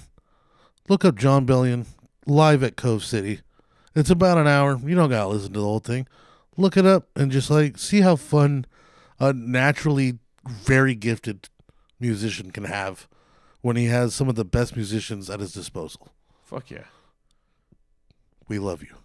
look up John Bellion live at Cove City. It's about an hour. You don't gotta listen to the whole thing. Look it up and just like see how fun a naturally very gifted musician can have when he has some of the best musicians at his disposal. Fuck yeah. We love you.